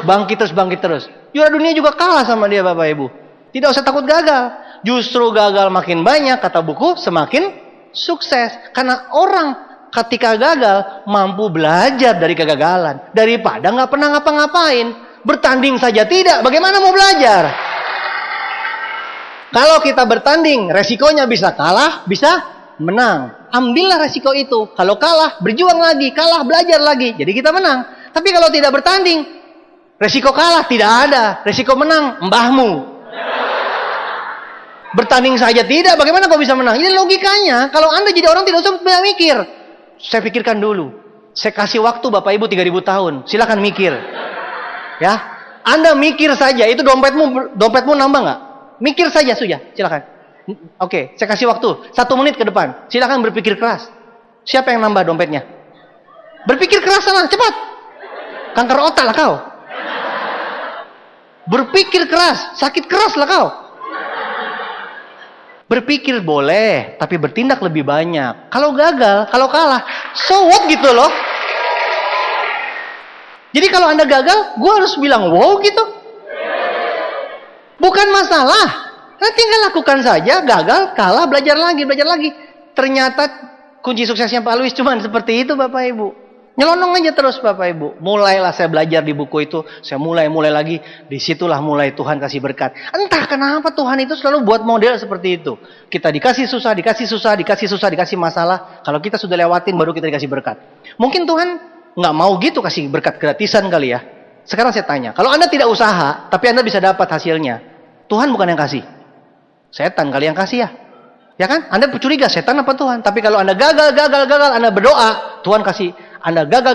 Juara dunia juga kalah sama dia Bapak Ibu. Tidak usah takut gagal. Justru gagal makin banyak, kata buku, semakin sukses. Karena orang ketika gagal mampu belajar dari kegagalan daripada nggak pernah ngapa-ngapain. Bertanding saja tidak, bagaimana mau belajar? Kalau kita bertanding, resikonya bisa kalah, bisa menang. Ambillah resiko itu. Kalau kalah, berjuang lagi, kalah, belajar lagi. Jadi kita menang. Tapi kalau tidak bertanding, resiko kalah tidak ada, resiko menang mbahmu. Bertanding saja tidak, bagaimana kau bisa menang? Ini logikanya. Kalau Anda jadi orang tidak usah banyak mikir. Saya pikirkan dulu. Saya kasih waktu Bapak Ibu 3000 tahun. Silakan mikir. Ya, Anda mikir saja. Itu dompetmu nambah nggak? Mikir saja sudah. Silakan. Oke, saya kasih waktu 1 menit ke depan. Silakan berpikir keras. Siapa yang nambah dompetnya? Berpikir keras sana, cepat. Kanker otak lah kau. Berpikir keras, sakit keras lah kau. Berpikir boleh, tapi bertindak lebih banyak. Kalau gagal, kalau kalah, so what gitu loh. Jadi kalau Anda gagal, gue harus bilang wow gitu. Bukan masalah. Nah, tinggal lakukan saja, gagal, kalah, belajar lagi. Ternyata kunci suksesnya Pak Luis cuma seperti itu Bapak Ibu. Nyelonong aja terus Bapak Ibu. Mulailah saya belajar di buku itu. Saya mulai lagi. Disitulah mulai Tuhan kasih berkat. Entah kenapa Tuhan itu selalu buat model seperti itu. Kita dikasih susah, dikasih masalah. Kalau kita sudah lewatin baru kita dikasih berkat. Mungkin Tuhan nggak mau gitu kasih berkat gratisan kali ya. Sekarang saya tanya. Kalau Anda tidak usaha, tapi Anda bisa dapat hasilnya. Tuhan bukan yang kasih. Setan kali yang kasih ya. Ya kan? Anda curiga setan apa Tuhan? Tapi kalau Anda gagal, Anda berdoa, Tuhan kasih. Anda gagal,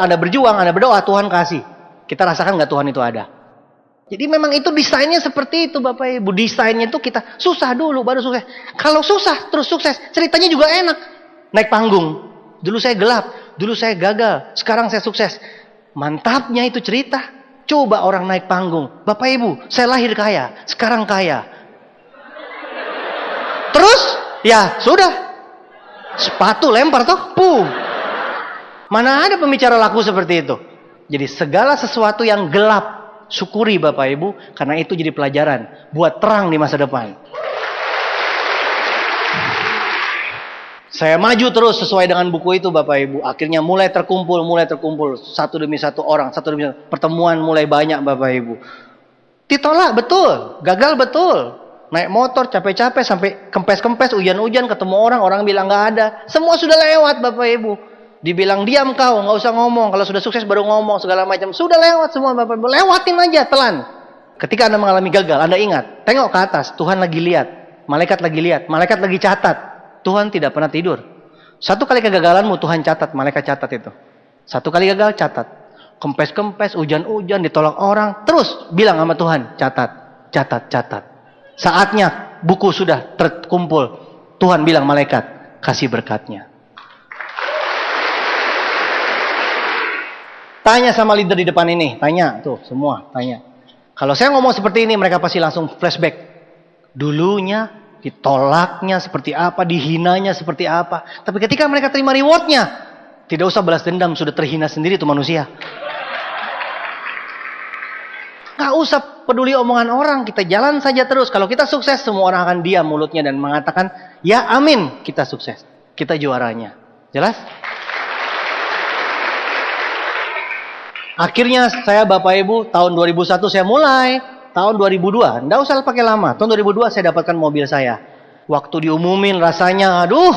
Anda berjuang, Anda berdoa, Tuhan kasih. Kita rasakan nggak Tuhan itu ada? Jadi memang itu desainnya seperti itu Bapak Ibu. Desainnya itu kita susah dulu baru sukses. Kalau susah terus sukses, ceritanya juga enak. Naik panggung. Dulu saya gelap, dulu saya gagal, sekarang saya sukses. Mantapnya itu cerita. Coba orang naik panggung. Bapak Ibu, saya lahir kaya, sekarang kaya. Terus, ya sudah. Sepatu lempar toh, puh. Mana ada pembicara laku seperti itu. Jadi segala sesuatu yang gelap, syukuri Bapak Ibu, karena itu jadi pelajaran buat terang di masa depan. Saya maju terus sesuai dengan buku itu Bapak Ibu. Akhirnya mulai terkumpul. Satu demi satu orang, pertemuan mulai banyak Bapak Ibu. Ditolak betul, gagal betul. Naik motor capek-capek sampai kempes-kempes, hujan-hujan, ketemu orang bilang nggak ada. Semua sudah lewat Bapak Ibu. Dibilang diam kau, nggak usah ngomong. Kalau sudah sukses baru ngomong segala macam. Sudah lewat semua Bapak Ibu. Lewatin aja, telan. Ketika Anda mengalami gagal, Anda ingat, tengok ke atas, Tuhan lagi lihat, malaikat lagi catat. Tuhan tidak pernah tidur. Satu kali kegagalanmu Tuhan catat, malaikat catat itu. Satu kali gagal catat. Kempes-kempes, hujan-hujan, ditolak orang, terus bilang sama Tuhan, catat. Saatnya buku sudah terkumpul. Tuhan bilang malaikat, kasih berkatnya. Tanya sama leader di depan ini, tanya tuh semua, tanya. Kalau saya ngomong seperti ini, mereka pasti langsung flashback. Dulunya ditolaknya seperti apa, dihinanya seperti apa. Tapi ketika mereka terima rewardnya, tidak usah balas dendam, sudah terhina sendiri tuh manusia. Gak usah peduli omongan orang, kita jalan saja terus. Kalau kita sukses, semua orang akan diam mulutnya dan mengatakan, ya amin, kita sukses. Kita juaranya. Jelas? Akhirnya saya Bapak Ibu, tahun 2001 saya mulai. Tahun 2002, enggak usah pakai lama. Tahun 2002 saya dapatkan mobil saya. Waktu diumumin rasanya, aduh,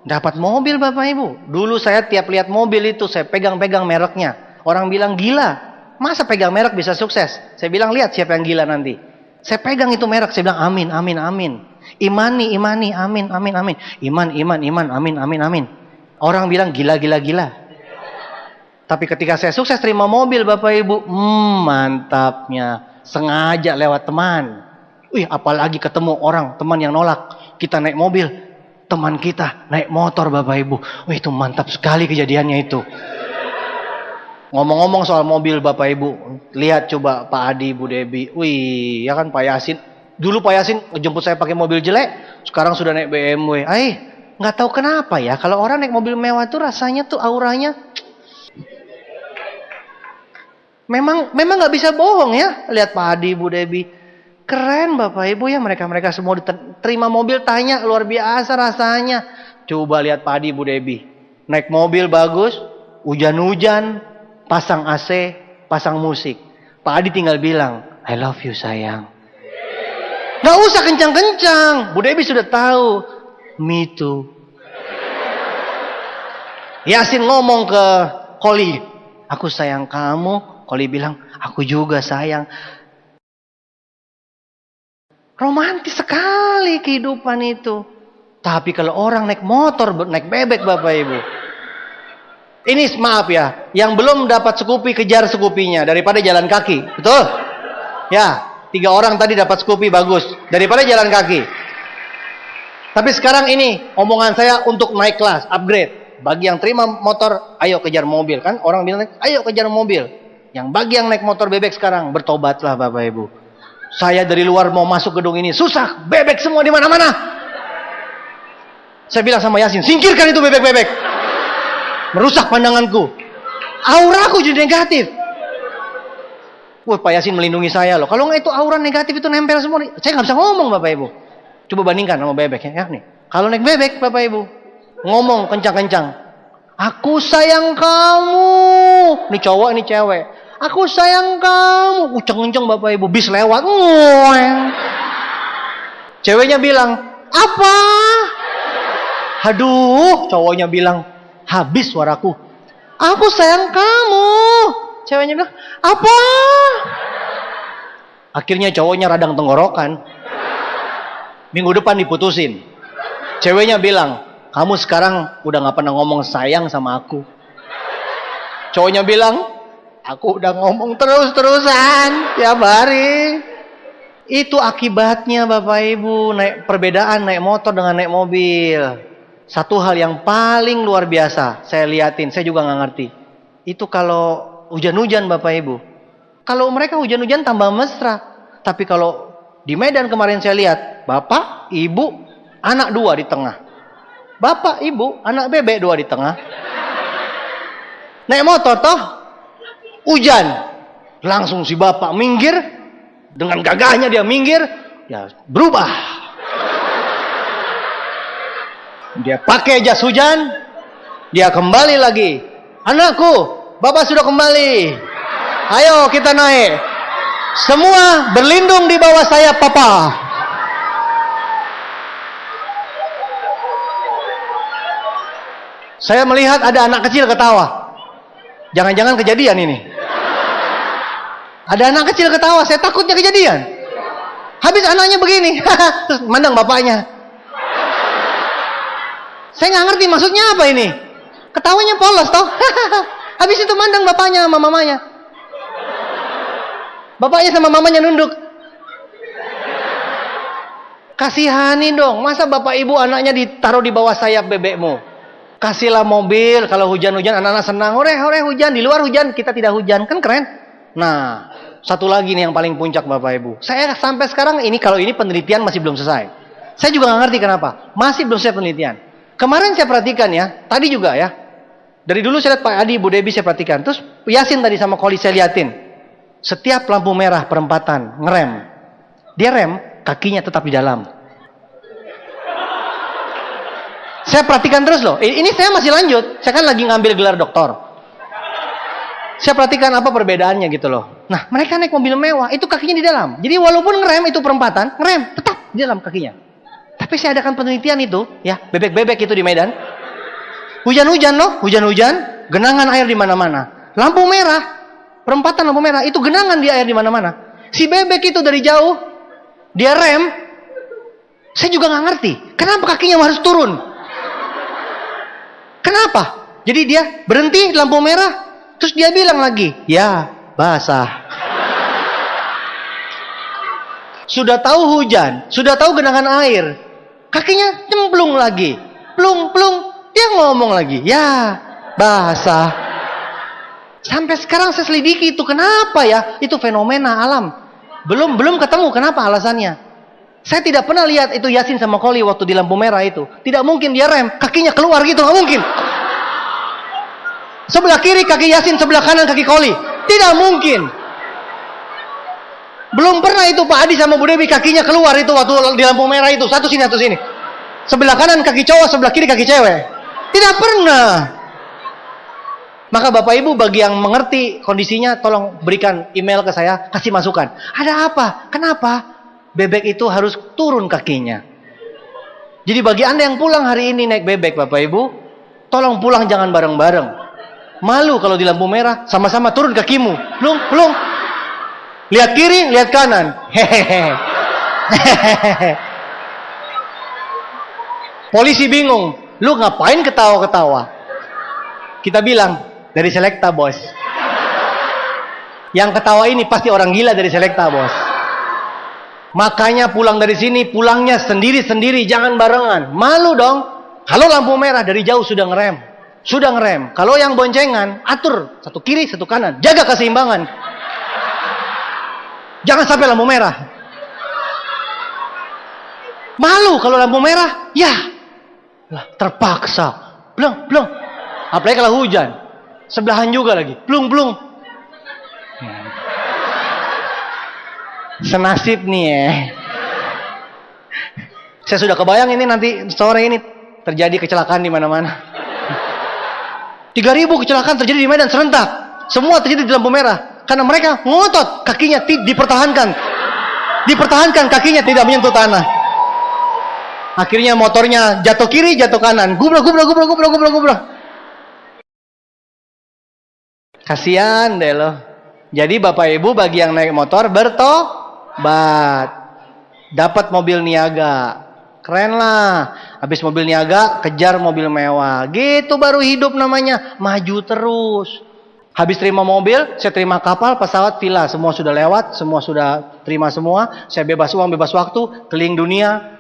dapat mobil Bapak Ibu. Dulu saya tiap lihat mobil itu, saya pegang-pegang mereknya. Orang bilang gila, masa pegang merek bisa sukses? Saya bilang lihat siapa yang gila nanti. Saya pegang itu merek, saya bilang amin. Imani, amin. Iman, amin. Orang bilang gila. Tapi ketika saya sukses terima mobil Bapak Ibu, mantapnya. Sengaja lewat teman. Apalagi ketemu orang, teman yang nolak. Kita naik mobil, teman kita naik motor Bapak Ibu. Itu mantap sekali kejadiannya itu. Ngomong-ngomong soal mobil Bapak Ibu, lihat coba Pak Adi, Bu Debi. Ya kan Pak Yasin. Dulu Pak Yasin ngejemput saya pakai mobil jelek, sekarang sudah naik BMW. Nggak tahu kenapa ya, kalau orang naik mobil mewah tuh rasanya tuh auranya Memang nggak bisa bohong ya. Lihat Pak Adi, Bu Debi. Keren Bapak Ibu ya. Mereka semua terima mobil, tanya luar biasa rasanya. Coba lihat Pak Adi, Bu Debi. Naik mobil bagus, hujan-hujan, pasang AC, pasang musik. Pak Adi tinggal bilang, I love you sayang. Nggak usah kencang-kencang. Bu Debi sudah tahu. Me too. Yasin ngomong ke Koli, aku sayang kamu. Koli bilang, aku juga sayang. Romantis sekali kehidupan itu. Tapi kalau orang naik motor, naik bebek Bapak Ibu. Ini maaf ya, yang belum dapat Scoopy kejar Scoopy-nya daripada jalan kaki. Betul? Ya, 3 orang tadi dapat Scoopy bagus. Daripada jalan kaki. Tapi sekarang ini, omongan saya untuk naik kelas, upgrade. Bagi yang terima motor, ayo kejar mobil. Kan orang bilang, ayo kejar mobil. Bagi yang naik motor bebek sekarang, bertobatlah Bapak Ibu. Saya dari luar mau masuk gedung ini, susah, bebek semua di mana-mana. Saya bilang sama Yasin, singkirkan itu bebek-bebek. Merusak pandanganku. Auraku jadi negatif. Pak Yasin melindungi saya loh. Kalau nggak itu aura negatif itu nempel semua. Saya nggak bisa ngomong Bapak Ibu. Coba bandingkan sama bebek ya nih. Kalau naik bebek Bapak Ibu, ngomong kencang-kencang. Aku sayang kamu. Ini cowok, ini cewek. Aku sayang kamu. Kenceng-kenceng Bapak Ibu. Bis lewat. Ceweknya bilang, apa? Aduh, cowoknya bilang, habis suaraku. Aku sayang kamu. Ceweknya bilang, apa? Akhirnya cowoknya radang tenggorokan. Minggu depan diputusin. Ceweknya bilang, kamu sekarang udah gak pernah ngomong sayang sama aku. Cowoknya bilang, aku udah ngomong terus-terusan tiap hari. Itu akibatnya Bapak Ibu, perbedaan naik motor dengan naik mobil. Satu hal yang paling luar biasa, saya liatin, saya juga gak ngerti. Itu kalau hujan-hujan Bapak Ibu. Kalau mereka hujan-hujan tambah mesra. Tapi kalau di Medan kemarin saya lihat, bapak, ibu, anak 2 di tengah. Bapak, ibu, anak bebek 2 di tengah. Naik motor toh, hujan. Langsung si bapak minggir, dengan gagahnya dia minggir, ya berubah. Dia pakai jas hujan, dia kembali lagi. Anakku, bapak sudah kembali. Ayo kita naik. Semua berlindung di bawah sayap papa. Saya melihat ada anak kecil ketawa. Jangan-jangan kejadian ini. Ada anak kecil ketawa, saya takutnya kejadian. Habis anaknya begini, terus mandang bapaknya. Saya nggak ngerti maksudnya apa ini. Ketawanya polos toh. Habis itu mandang bapaknya sama mamanya. Bapaknya sama mamanya nunduk. Kasihani dong, masa bapak ibu anaknya ditaruh di bawah sayap bebekmu. Kasihlah mobil, kalau hujan-hujan anak-anak senang. Hore hujan, di luar hujan, kita tidak hujan, kan keren. Nah, satu lagi nih yang paling puncak bapak ibu. Saya sampai sekarang ini, kalau ini penelitian masih belum selesai. Saya juga nggak ngerti kenapa, masih belum selesai penelitian. Kemarin saya perhatikan ya, tadi juga ya. Dari dulu saya lihat Pak Adi, Bu Debi saya perhatikan. Terus Yasin tadi sama Koli saya liatin. Setiap lampu merah perempatan, ngerem. Dia rem, kakinya tetap di dalam. Saya perhatikan terus loh. Ini saya masih lanjut. Saya kan lagi ngambil gelar doktor. Saya perhatikan apa perbedaannya gitu loh. Nah, mereka naik mobil mewah, itu kakinya di dalam. Jadi walaupun ngerem itu perempatan, ngerem tetap di dalam kakinya. Tapi saya adakan penelitian itu, ya, bebek-bebek itu di Medan. Hujan-hujan loh, hujan-hujan, genangan air di mana-mana. Lampu merah, perempatan lampu merah, itu genangan di air di mana-mana. Si bebek itu dari jauh, dia rem. Saya juga nggak ngerti, kenapa kakinya harus turun? Kenapa? Jadi dia berhenti lampu merah, terus dia bilang lagi, ya basah. Sudah tahu hujan, sudah tahu genangan air, kakinya cemplung lagi, plung. Dia ngomong lagi, ya basah. Sampai sekarang saya selidiki itu kenapa ya? Itu fenomena alam. Belum ketemu kenapa alasannya. Saya tidak pernah lihat itu Yasin sama Koli waktu di lampu merah itu. Tidak mungkin dia rem, kakinya keluar gitu, nggak mungkin. Sebelah kiri kaki Yasin, sebelah kanan kaki Koli. Tidak mungkin. Belum pernah itu Pak Adi sama Bu Debi kakinya keluar itu waktu di lampu merah itu. Satu sini. Sebelah kanan kaki cowok, sebelah kiri kaki cewek. Tidak pernah. Maka Bapak Ibu bagi yang mengerti kondisinya, tolong berikan email ke saya, kasih masukan. Ada apa? Kenapa bebek itu harus turun kakinya? Jadi bagi Anda yang pulang hari ini naik bebek Bapak Ibu, tolong pulang jangan bareng-bareng. Malu kalau di lampu merah, sama-sama turun kakimu. Plung. Lihat kiri, lihat kanan. Hehehe. Polisi bingung. Lu ngapain ketawa-ketawa? Kita bilang, dari Selekta bos. Yang ketawa ini pasti orang gila dari Selekta bos. Makanya pulang dari sini, pulangnya sendiri-sendiri, jangan barengan. Malu dong. Kalau lampu merah dari jauh sudah ngerem. Kalau yang boncengan, atur. Satu kiri, satu kanan. Jaga keseimbangan. Jangan sampai lampu merah. Malu kalau lampu merah, ya. Lah, terpaksa. Blong. Apalagi kalau hujan. Sebelahan juga lagi. Plung. Senasib nih ya. Saya sudah kebayang ini nanti sore ini terjadi kecelakaan di mana-mana. 3.000 kecelakaan terjadi di Medan serentak. Semua terjadi di lampu merah. Karena mereka ngotot kakinya dipertahankan. Kakinya tidak menyentuh tanah. Akhirnya motornya jatuh kiri, jatuh kanan. Gubrak. Kasihan deh loh. Jadi Bapak Ibu bagi yang naik motor bertobat. Dapat mobil niaga. Keren lah. Habis mobil niaga, kejar mobil mewah. Gitu baru hidup namanya. Maju terus. Habis terima mobil, saya terima kapal, pesawat, villa. Semua sudah lewat, semua sudah terima semua. Saya bebas uang, bebas waktu, keliling dunia.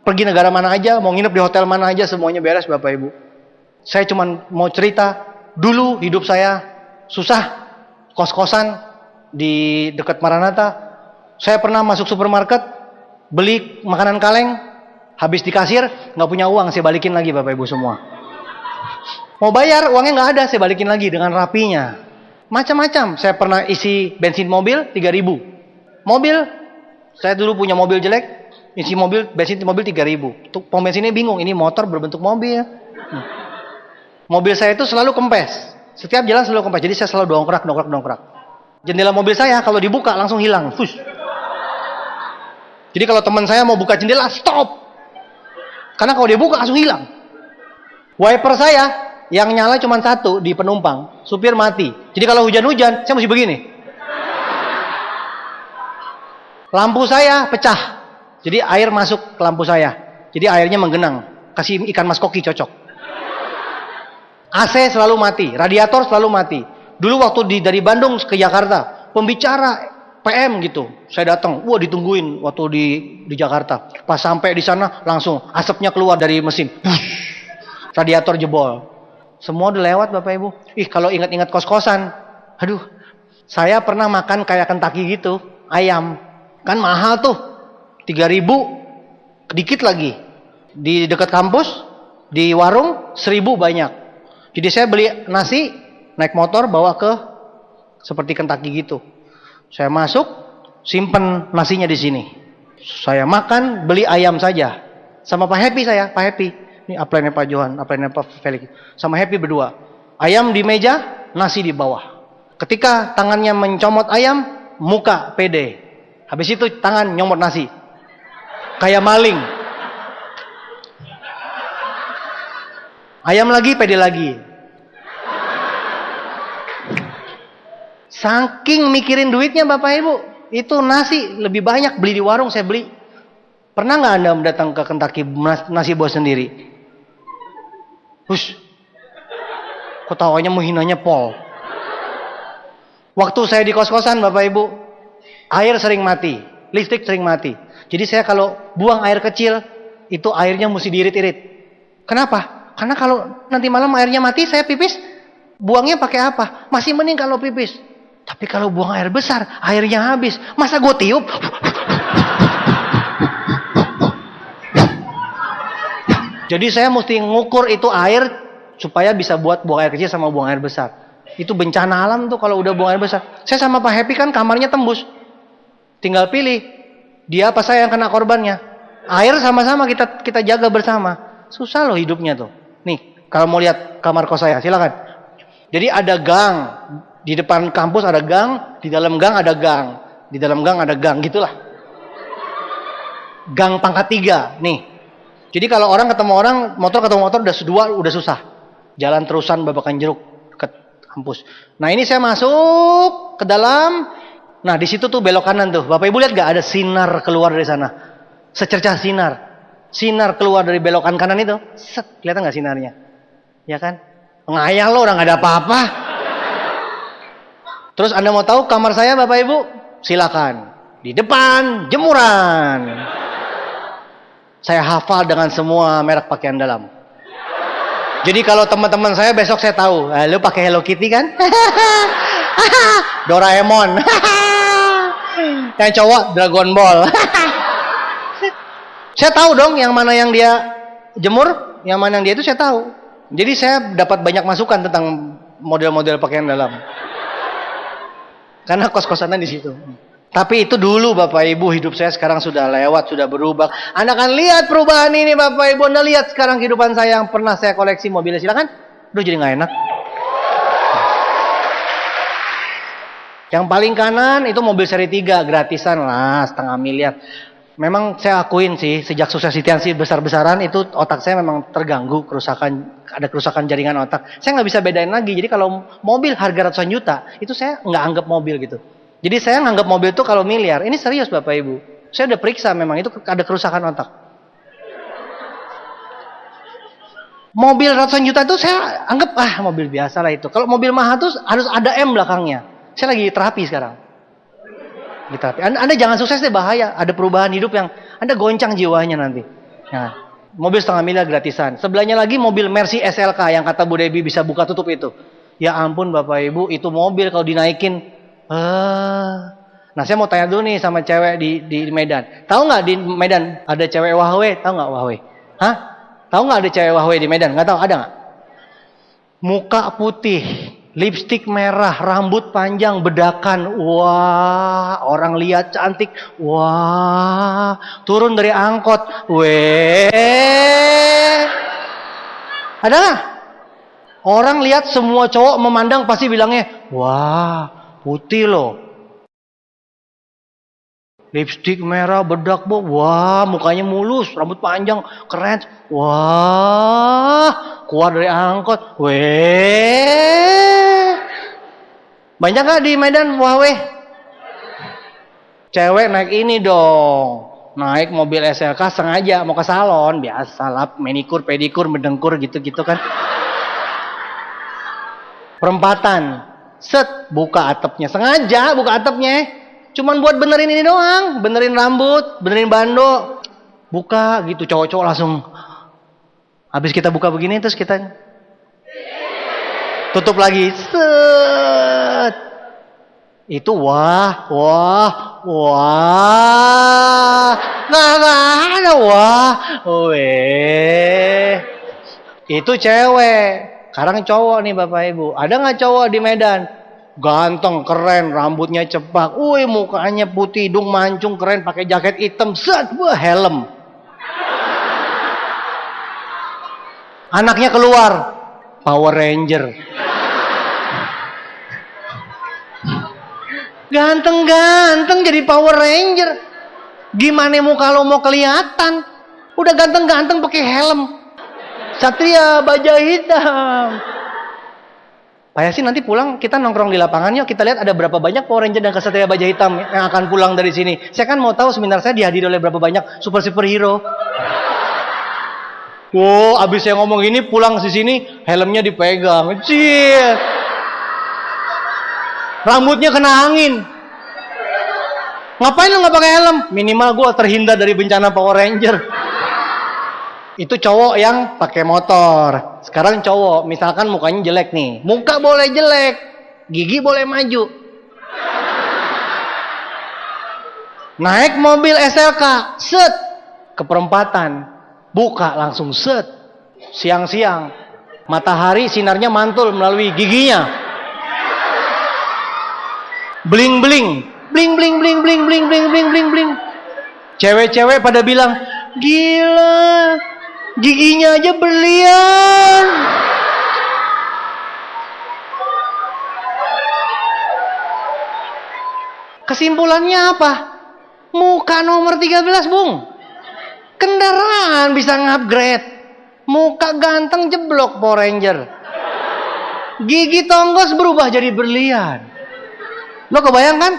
Pergi negara mana aja, mau nginep di hotel mana aja, semuanya beres Bapak Ibu. Saya cuma mau cerita, dulu hidup saya susah, kos-kosan, di dekat Maranatha. Saya pernah masuk supermarket, beli makanan kaleng, habis di kasir, nggak punya uang, saya balikin lagi Bapak Ibu semua. Mau bayar, uangnya nggak ada, saya balikin lagi dengan rapinya. Macam-macam. Saya pernah isi bensin mobil 3.000. Mobil, saya dulu punya mobil jelek, isi mobil bensin mobil 3.000. Pom bensinnya bingung, ini motor berbentuk mobil. Mobil saya itu selalu kempes. Setiap jalan selalu kempes. Jadi saya selalu dongkrak. Jendela mobil saya kalau dibuka langsung hilang. Fush. Jadi kalau teman saya mau buka jendela, stop. Karena kalau dia buka langsung hilang. Wiper saya yang nyala cuma satu di penumpang, supir mati. Jadi kalau hujan-hujan, saya mesti begini. Lampu saya pecah. Jadi air masuk ke lampu saya. Jadi airnya menggenang. Kasih ikan mas koki cocok. AC selalu mati, radiator selalu mati. Dulu waktu dari Bandung ke Jakarta, pembicara PM gitu, saya datang, wah ditungguin waktu di Jakarta. Pas sampai di sana langsung asapnya keluar dari mesin, radiator jebol. Semua udah lewat Bapak Ibu. Kalau ingat-ingat kos-kosan, aduh, saya pernah makan kayak Kentucky gitu, ayam, kan mahal tuh, 3.000, dikit lagi. Di dekat kampus, di warung 1.000 banyak. Jadi saya beli nasi, naik motor bawa ke seperti Kentucky gitu. Saya masuk, simpen nasinya di sini. Saya makan, beli ayam saja. Sama Pak Happy saya, Pak Happy. Ini upline-nya Pak Johan, upline-nya Pak Felix. Sama Happy berdua. Ayam di meja, nasi di bawah. Ketika tangannya mencomot ayam, muka pede. Habis itu tangan nyomot nasi. Kayak maling. Ayam lagi, pede lagi. Saking mikirin duitnya Bapak Ibu, itu nasi lebih banyak beli di warung, saya beli. Pernah nggak Anda datang ke Kentucky nasi buat sendiri? Hush, ketawanya menghinanya Pol. Waktu saya di kos-kosan Bapak Ibu, air sering mati, listrik sering mati. Jadi saya kalau buang air kecil, itu airnya mesti diirit-irit. Kenapa? Karena kalau nanti malam airnya mati, saya pipis, buangnya pakai apa? Masih mending kalau pipis. Tapi kalau buang air besar, airnya habis. Masa gue tiup? Jadi saya mesti ngukur itu air supaya bisa buat buang air kecil sama buang air besar. Itu bencana alam tuh kalau udah buang air besar. Saya sama Pak Happy kan kamarnya tembus. Tinggal pilih, dia apa saya yang kena korbannya. Air sama-sama kita jaga bersama. Susah loh hidupnya tuh. Nih, kalau mau lihat kamar kos saya, silakan. Jadi ada gang. Di depan kampus ada gang, di dalam gang ada gang, di dalam gang ada gang, gitulah. Gang pangkat 3, nih. Jadi kalau orang ketemu orang, motor ketemu motor udah susah. Jalan terusan babakan jeruk ke kampus. Nah ini saya masuk ke dalam, nah di situ tuh belok kanan tuh. Bapak Ibu lihat gak ada sinar keluar dari sana? Secercah sinar. Sinar keluar dari belokan kanan itu. Set, kelihatan gak sinarnya? Ya kan? Ngayal lo orang gak ada apa-apa. Terus Anda mau tahu kamar saya Bapak Ibu? Silakan. Di depan jemuran. Saya hafal dengan semua merek pakaian dalam. Jadi kalau teman-teman saya besok saya tahu, lu pakai Hello Kitty kan? Doraemon. Yang cowok Dragon Ball. Saya tahu dong yang mana yang dia jemur, yang mana yang dia itu saya tahu. Jadi saya dapat banyak masukan tentang model-model pakaian dalam. Karena kos-kosannya di situ. Tapi itu dulu Bapak Ibu, hidup saya sekarang sudah lewat, sudah berubah. Anda akan lihat perubahan ini Bapak Ibu. Anda lihat sekarang kehidupan saya yang pernah saya koleksi mobilnya. Silakan. Aduh jadi nggak enak. Yang paling kanan itu mobil seri 3, gratisan lah, 0,5 miliar. Memang saya akuin sih, sejak sukses Sitiansi besar-besaran itu otak saya memang terganggu, ada kerusakan jaringan otak. Saya nggak bisa bedain lagi. Jadi kalau mobil harga ratusan juta, itu saya nggak anggap mobil gitu. Jadi saya nganggap mobil itu kalau miliar. Ini serius Bapak Ibu. Saya udah periksa memang itu ada kerusakan otak. Mobil ratusan juta itu saya anggap mobil biasa lah itu. Kalau mobil mahal itu harus ada M belakangnya. Saya lagi terapi sekarang. Anda jangan sukses deh, bahaya. Ada perubahan hidup yang Anda goncang jiwanya nanti. Nah, mobil 0,5 miliar gratisan. Sebelahnya lagi mobil Mercy SLK yang kata Bu Debbie bisa buka tutup itu. Ya ampun Bapak Ibu, itu mobil kalau dinaikin Nah saya mau tanya dulu nih sama cewek di Medan. Tahu nggak di Medan ada cewek wahwe? Tahu nggak wahwe? Hah? Tahu nggak ada cewek wahwe di Medan? Nggak tahu, ada nggak? Muka putih, lipstik merah, rambut panjang, bedakan. Wah, orang lihat cantik. Wah, turun dari angkot. Weh. Ada nggak? Orang lihat semua cowok memandang pasti bilangnya, wah, putih loh. Lipstik merah, bedak, wah, mukanya mulus, rambut panjang, keren. Wah, keluar dari angkot. Weh. Banyak gak di Medan, wah weh? Cewek naik ini dong. Naik mobil SLK sengaja mau ke salon. Biasa lah, manikur, pedikur, mendengkur gitu-gitu kan. Perempatan. Set, buka atapnya. Sengaja buka atapnya. Cuman buat benerin ini doang, benerin rambut, benerin bando. Buka gitu, cowok-cowok langsung. Habis kita buka begini terus kita tutup lagi. Set. Itu wah. Nggak ada wah. Weh. Itu cewek. Sekarang cowok nih Bapak Ibu. Ada nggak cowok di Medan? Ganteng, keren, rambutnya cepak, mukanya putih, hidung mancung, keren, pakai jaket hitam, set, helm. Anaknya keluar, Power Ranger. Ganteng-ganteng jadi Power Ranger. Gimana muka lo mau kelihatan? Udah ganteng-ganteng pakai helm. Satria baja hitam. Pak Yasin nanti pulang kita nongkrong di lapangan yuk, kita lihat ada berapa banyak Power Ranger dan Kesatria Baja Hitam yang akan pulang dari sini. Saya kan mau tahu seminar saya dihadiri oleh berapa banyak superhero. Wow, abis saya ngomong ini pulang di sini helmnya dipegang. Cih. Rambutnya kena angin. Ngapain lu nggak pakai helm? Minimal gue terhindar dari bencana Power Ranger. Itu cowok yang pakai motor. Sekarang cowok, misalkan mukanya jelek nih. Muka boleh jelek, gigi boleh maju. Naik mobil SLK, set, ke perempatan. Buka langsung set. Siang-siang, matahari sinarnya mantul melalui giginya. Bling-bling. Bling-bling. Cewek-cewek pada bilang, gila. Giginya aja berlian. Kesimpulannya apa? Muka nomor 13, Bung. Kendaraan bisa ngupgrade. Muka ganteng jeblok Power Ranger. Gigi tonggos berubah jadi berlian. Lo kebayang kan?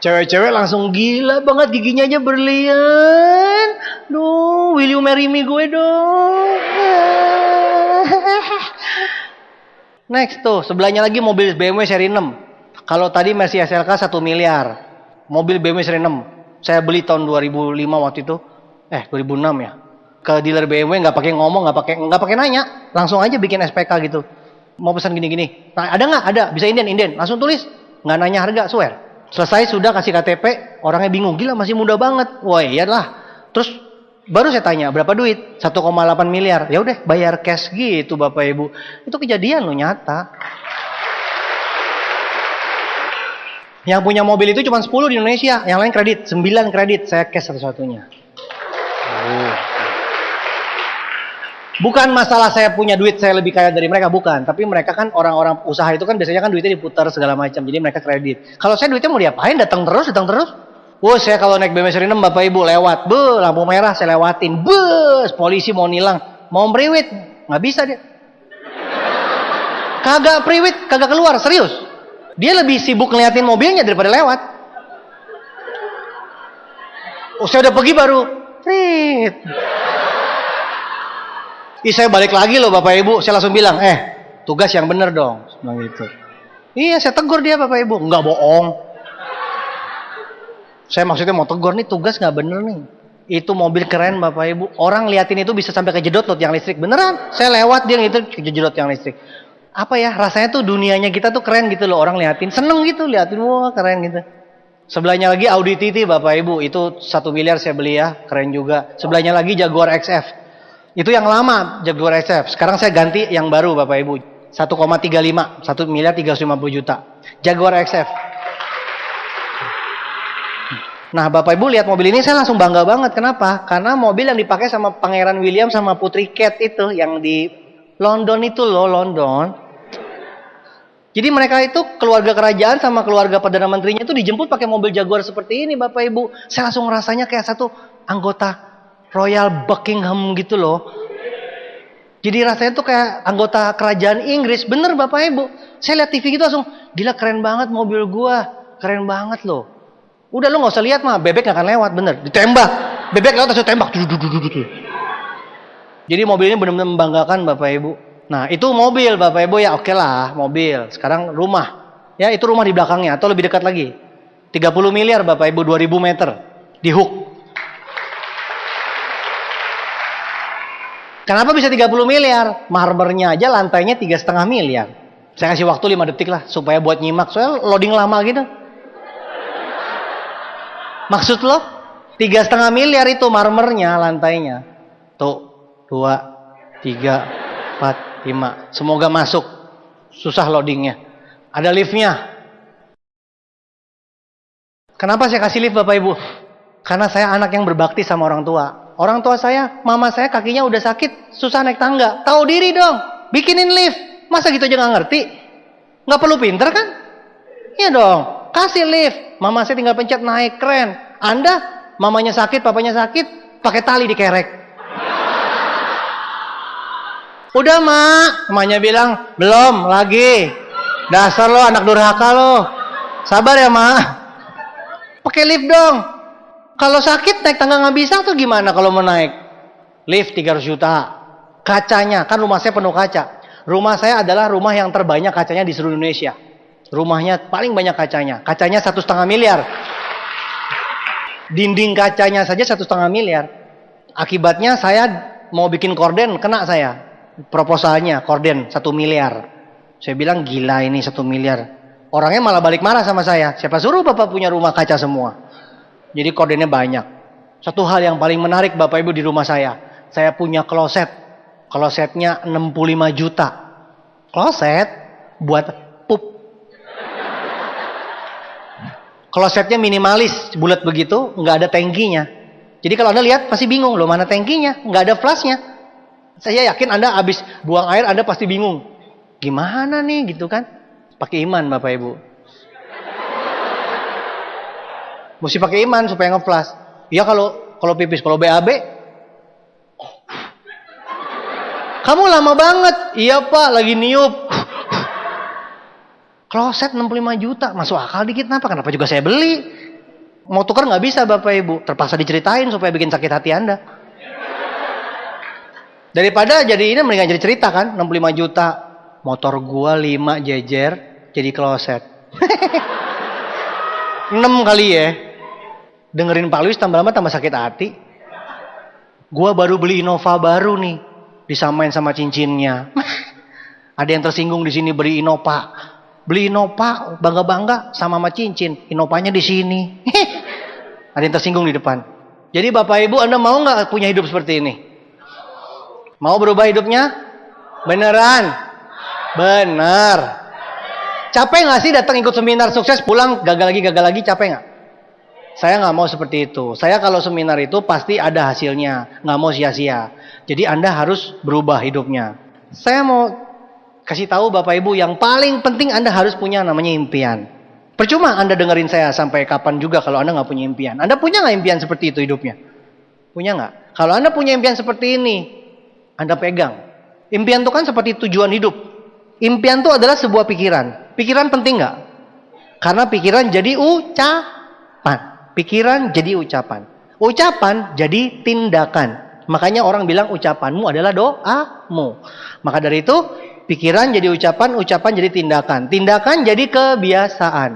Cewek-cewek langsung gila banget, giginya aja berlian. Duh, will you marry me gue dong. Next tuh, sebelahnya lagi mobil BMW seri 6. Kalau tadi Mercy SLK 1 miliar. Mobil BMW seri 6. Saya beli tahun 2005 waktu itu. 2006 ya. Ke dealer BMW nggak pakai ngomong, nggak pakai nanya, langsung aja bikin SPK gitu. Mau pesan gini-gini. Nah, ada nggak? Ada. Bisa inden. Langsung tulis. Nggak nanya harga, swear. Selesai sudah kasih KTP, orangnya bingung. Gila masih muda banget. Wah iyalah. Terus baru saya tanya, berapa duit? 1,8 miliar. Ya udah bayar cash gitu Bapak Ibu. Itu kejadian loh, nyata. Yang punya mobil itu cuma 10 di Indonesia. Yang lain kredit. 9 kredit. Saya cash satu-satunya. Bukan masalah saya punya duit, saya lebih kaya dari mereka, bukan. Tapi mereka kan orang-orang usaha itu kan biasanya kan duitnya diputar segala macam. Jadi mereka kredit. Kalau saya duitnya mau diapain? Datang terus. Wah, saya kalau naik BMW seri 6 Bapak Ibu lewat. Lampu merah saya lewatin. Polisi mau nilang. Mau priwit. Nggak bisa dia. Kagak priwit, kagak keluar. Serius. Dia lebih sibuk ngeliatin mobilnya daripada lewat. Oh, saya udah pergi baru. Prit. Saya balik lagi loh Bapak Ibu, saya langsung bilang, tugas yang bener dong, bilang gitu. Iya, saya tegur dia Bapak Ibu, nggak bohong. Saya maksudnya mau tegur nih, tugas nggak bener nih. Itu mobil keren Bapak Ibu. Orang liatin itu bisa sampai kejedot loh tiang listrik. Beneran, saya lewat dia itu kejedot tiang listrik. Apa ya, rasanya tuh dunianya kita tuh keren gitu loh. Orang liatin, seneng gitu liatin, wah keren gitu. Sebelahnya lagi Audi TT Bapak Ibu. Itu 1 miliar saya beli ya, keren juga. Sebelahnya lagi Jaguar XF. Itu yang lama Jaguar XF. Sekarang saya ganti yang baru Bapak Ibu. 1,35, 1 miliar 350 juta. Jaguar XF. Nah Bapak Ibu lihat mobil ini saya langsung bangga banget. Kenapa? Karena mobil yang dipakai sama Pangeran William sama Putri Kate itu. Yang di London itu loh, London. Jadi mereka itu keluarga kerajaan sama keluarga Perdana Menterinya itu dijemput pakai mobil Jaguar seperti ini Bapak Ibu. Saya langsung rasanya kayak satu anggota Royal Buckingham gitu loh. Jadi rasanya tuh kayak anggota kerajaan Inggris. Bener Bapak Ibu. Saya lihat TV gitu langsung, gila keren banget mobil gua. Keren banget loh. Udah lo gak usah lihat mah, bebek gak akan lewat, bener. Ditembak. Bebek lewat langsung tembak. Jadi mobil ini benar-benar membanggakan Bapak Ibu. Nah itu mobil Bapak Ibu ya, oke lah mobil. Sekarang rumah. Ya itu rumah di belakangnya atau lebih dekat lagi. 30 miliar Bapak Ibu, 2000 meter. Di Hook. Kenapa bisa 30 miliar? Marmernya aja lantainya 3,5 miliar. Saya kasih waktu 5 detik lah supaya buat nyimak. Soalnya loading lama gitu. Maksud lo 3,5 miliar itu marmernya lantainya. Tuh 2, 3, 4, 5. Semoga masuk. Susah loadingnya. Ada liftnya. Kenapa saya kasih lift Bapak Ibu? Karena saya anak yang berbakti sama orang tua. Orang tua saya, mama saya kakinya udah sakit, susah naik tangga. Tahu diri dong, bikinin lift. Masa gitu aja nggak ngerti? Nggak perlu pinter kan? Iya dong, kasih lift. Mama saya tinggal pencet naik, keren. Anda, mamanya sakit, papanya sakit, pakai tali dikerek. Udah mak, emaknya bilang, belum lagi. Dasar lo anak durhaka lo. Sabar ya mak. Pakai lift dong. Kalau sakit naik tangga nggak bisa tuh gimana kalau mau naik? Lift 300 juta. Kacanya, kan rumah saya penuh kaca. Rumah saya adalah rumah yang terbanyak kacanya di seluruh Indonesia. Rumahnya paling banyak kacanya. Kacanya 1,5 miliar. Dinding kacanya saja 1,5 miliar. Akibatnya saya mau bikin korden, kena saya. Proposalnya korden 1 miliar. Saya bilang gila ini 1 miliar. Orangnya malah balik marah sama saya. Siapa suruh Bapak punya rumah kaca semua? Jadi kordennya banyak. Satu hal yang paling menarik Bapak Ibu di rumah saya punya kloset. Klosetnya 65 juta. Kloset buat pup. Klosetnya minimalis, bulat begitu, nggak ada tangkinya. Jadi kalau Anda lihat pasti bingung, loh mana tangkinya? Nggak ada flashnya. Saya yakin Anda habis buang air Anda pasti bingung. Gimana nih gitu kan? Pakai iman Bapak Ibu. Mesti pakai iman supaya nge-flash. Ya kalau pipis, kalau BAB. Kamu lama banget. Iya Pak, lagi niup. Kloset 65 juta. Masuk akal dikit kenapa juga saya beli. Mau tukar nggak bisa Bapak Ibu. Terpaksa diceritain supaya bikin sakit hati Anda. Daripada jadi ini mendingan jadi cerita kan. 65 juta. Motor gua 5 jejer jadi kloset. 6 kali ya. Dengerin Pak Luis tambah lama tambah sakit hati. Gua baru beli Innova baru nih, disamain sama cincinnya. Ada yang tersinggung di sini beli Innova. Beli Innova bangga-bangga sama cincin. Innovanya di sini. Ada yang tersinggung di depan. Jadi Bapak Ibu Anda mau nggak punya hidup seperti ini? Mau berubah hidupnya? Beneran? Bener. Capek nggak sih datang ikut seminar sukses pulang gagal lagi capek nggak? Saya nggak mau seperti itu. Saya kalau seminar itu pasti ada hasilnya, nggak mau sia-sia. Jadi Anda harus berubah hidupnya. Saya mau kasih tahu Bapak Ibu yang paling penting Anda harus punya namanya impian. Percuma Anda dengerin saya sampai kapan juga kalau Anda nggak punya impian. Anda punya nggak impian seperti itu hidupnya? Punya nggak? Kalau Anda punya impian seperti ini, Anda pegang. Impian itu kan seperti tujuan hidup. Impian itu adalah sebuah pikiran. Pikiran penting nggak? Karena pikiran jadi ucapan. Pikiran jadi ucapan. Ucapan jadi tindakan. Makanya orang bilang ucapanmu adalah doamu. Maka dari itu, pikiran jadi ucapan, ucapan jadi tindakan. Tindakan jadi kebiasaan.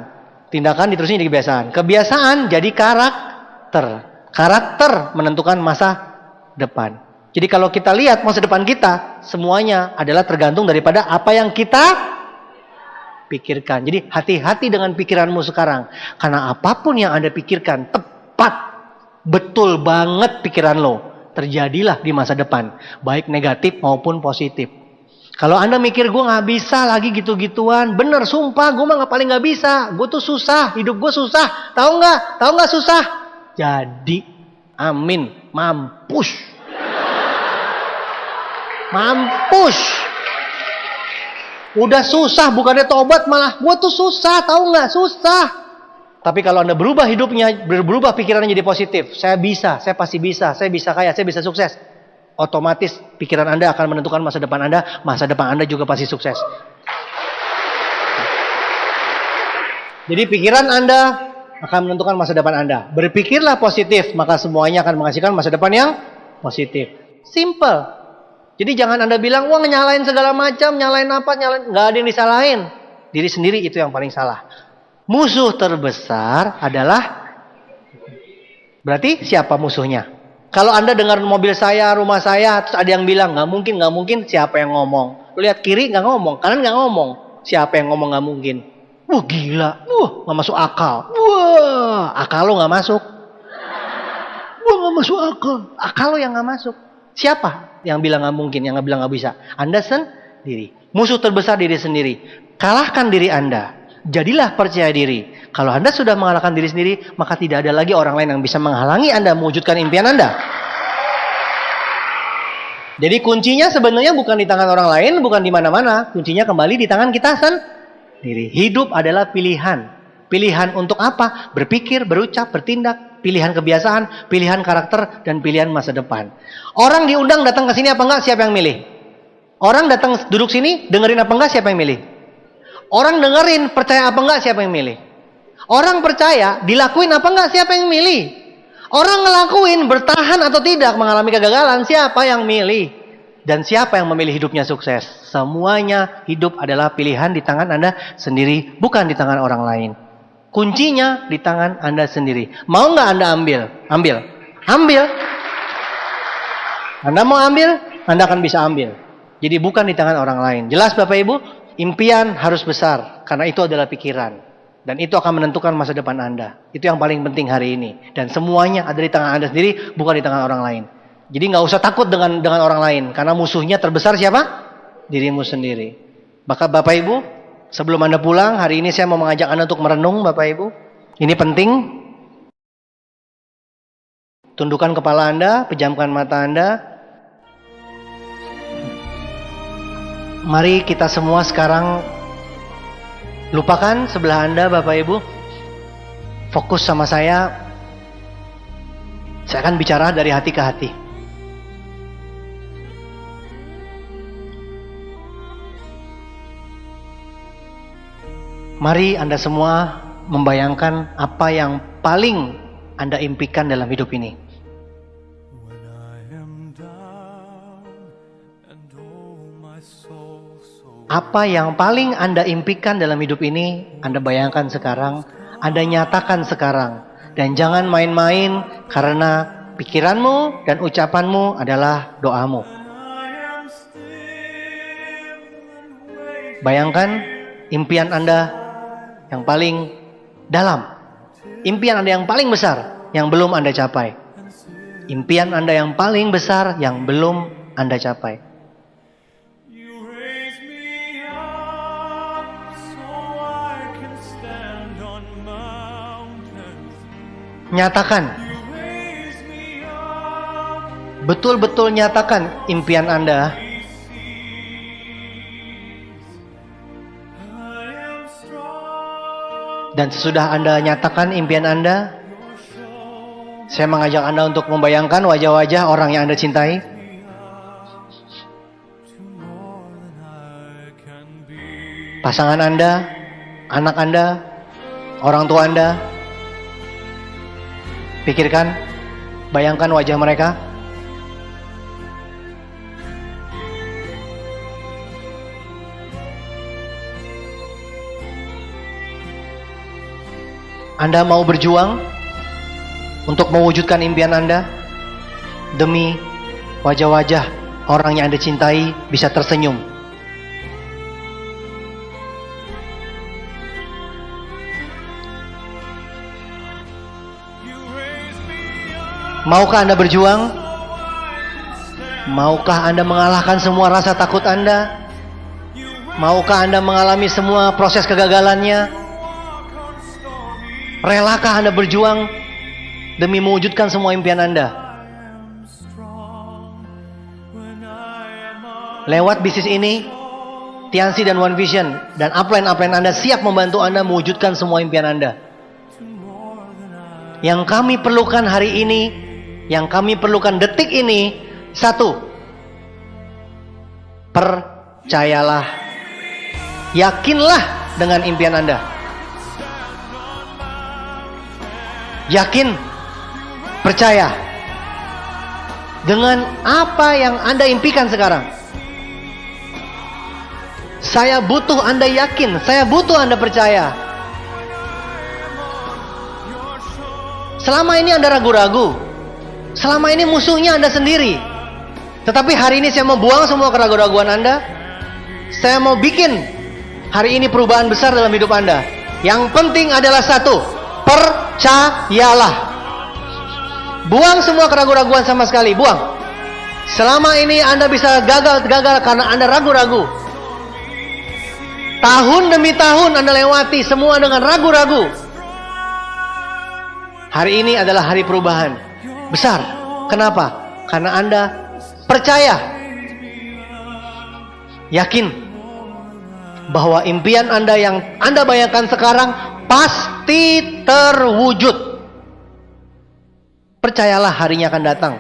Tindakan diterusin jadi kebiasaan. Kebiasaan jadi karakter. Karakter menentukan masa depan. Jadi kalau kita lihat masa depan kita, semuanya adalah tergantung daripada apa yang kita pikirkan. Jadi hati-hati dengan pikiranmu sekarang. Karena apapun yang Anda pikirkan, tepat, betul banget pikiran lo, terjadilah di masa depan. Baik negatif maupun positif. Kalau Anda mikir gue gak bisa lagi gitu-gituan, bener sumpah gue mah paling gak bisa. Gue tuh susah, hidup gue susah. Tahu nggak susah? Jadi, amin, mampus. Mampus. Udah susah, bukannya tobat malah gue tuh susah, tahu nggak? Susah. Tapi kalau Anda berubah hidupnya, berubah pikirannya jadi positif. Saya bisa, saya pasti bisa, saya bisa kaya, saya bisa sukses. Otomatis pikiran Anda akan menentukan masa depan Anda juga pasti sukses. Jadi pikiran Anda akan menentukan masa depan Anda. Berpikirlah positif, maka semuanya akan menghasilkan masa depan yang positif. Simple. Jadi jangan Anda bilang, wah nyalain segala macam, nyalain apa, nggak ada yang disalahin. Diri sendiri itu yang paling salah. Musuh terbesar adalah, berarti siapa musuhnya? Kalau Anda dengar mobil saya, rumah saya, terus ada yang bilang, nggak mungkin, siapa yang ngomong? Lu lihat kiri nggak ngomong, kanan nggak ngomong. Siapa yang ngomong nggak mungkin? Wah gila, nggak masuk akal. Wah, akal lo nggak masuk. Wah nggak masuk akal. Akal lo yang nggak masuk. Siapa yang bilang nggak mungkin, yang bilang nggak bisa? Anda sendiri. Musuh terbesar diri sendiri. Kalahkan diri Anda. Jadilah percaya diri. Kalau Anda sudah mengalahkan diri sendiri, maka tidak ada lagi orang lain yang bisa menghalangi Anda mewujudkan impian Anda. Jadi kuncinya sebenarnya bukan di tangan orang lain, bukan di mana-mana. Kuncinya kembali di tangan kita sendiri. Hidup adalah pilihan. Pilihan untuk apa? Berpikir, berucap, bertindak. Pilihan kebiasaan, pilihan karakter, dan pilihan masa depan. Orang diundang datang ke sini apa enggak? Siapa yang milih? Orang datang duduk sini, dengerin apa enggak? Siapa yang milih? Orang dengerin, percaya apa enggak? Siapa yang milih? Orang percaya, dilakuin apa enggak? Siapa yang milih? Orang ngelakuin, bertahan atau tidak, mengalami kegagalan, siapa yang milih? Dan siapa yang memilih hidupnya sukses? Semuanya hidup adalah pilihan di tangan Anda sendiri, bukan di tangan orang lain. Kuncinya di tangan Anda sendiri. Mau nggak Anda ambil? Ambil. Anda mau ambil, Anda akan bisa ambil. Jadi bukan di tangan orang lain. Jelas Bapak Ibu? Impian harus besar. Karena itu adalah pikiran. Dan itu akan menentukan masa depan Anda. Itu yang paling penting hari ini. Dan semuanya ada di tangan Anda sendiri, bukan di tangan orang lain. Jadi nggak usah takut dengan orang lain. Karena musuhnya terbesar siapa? Dirimu sendiri. Maka Bapak Ibu, sebelum Anda pulang, hari ini saya mau mengajak Anda untuk merenung, Bapak Ibu. Ini penting. Tundukkan kepala Anda, pejamkan mata Anda. Mari kita semua sekarang lupakan sebelah Anda, Bapak Ibu. Fokus sama saya. Saya akan bicara dari hati ke hati. Mari Anda semua membayangkan apa yang paling Anda impikan dalam hidup ini. Apa yang paling Anda impikan dalam hidup ini, Anda bayangkan sekarang, Anda nyatakan sekarang. Dan jangan main-main, karena pikiranmu dan ucapanmu adalah doamu. Bayangkan impian Anda yang paling dalam. Impian Anda yang paling besar yang belum Anda capai. Impian Anda yang paling besar yang belum Anda capai. Nyatakan. Betul-betul nyatakan impian Anda. Dan sesudah Anda nyatakan impian Anda, saya mengajak Anda untuk membayangkan wajah-wajah orang yang Anda cintai. Pasangan Anda, anak Anda, orang tua Anda. Pikirkan, bayangkan wajah mereka. Anda mau berjuang untuk mewujudkan impian Anda demi wajah-wajah orang yang Anda cintai bisa tersenyum. Maukah Anda berjuang? Maukah Anda mengalahkan semua rasa takut Anda? Maukah Anda mengalami semua proses kegagalannya? Relakah Anda berjuang demi mewujudkan semua impian Anda? Lewat bisnis ini, Tiansi dan One Vision dan upline-upline Anda siap membantu Anda mewujudkan semua impian Anda. Yang kami perlukan hari ini, yang kami perlukan detik ini, satu, percayalah. Yakinlah dengan impian Anda. Yakin, percaya dengan apa yang Anda impikan sekarang. Saya butuh Anda yakin, saya butuh Anda percaya. Selama ini Anda ragu-ragu, selama ini musuhnya Anda sendiri. Tetapi hari ini saya mau buang semua keraguan-raguan Anda. Saya mau bikin hari ini perubahan besar dalam hidup Anda. Yang penting adalah satu, percayalah. Buang semua keraguan-raguan sama sekali, buang. Selama ini Anda bisa gagal karena Anda ragu-ragu. Tahun demi tahun Anda lewati semua dengan ragu-ragu. Hari ini adalah hari perubahan besar. Kenapa? Karena Anda percaya, yakin bahwa impian Anda yang Anda bayangkan sekarang pasti terwujud. Percayalah harinya akan datang.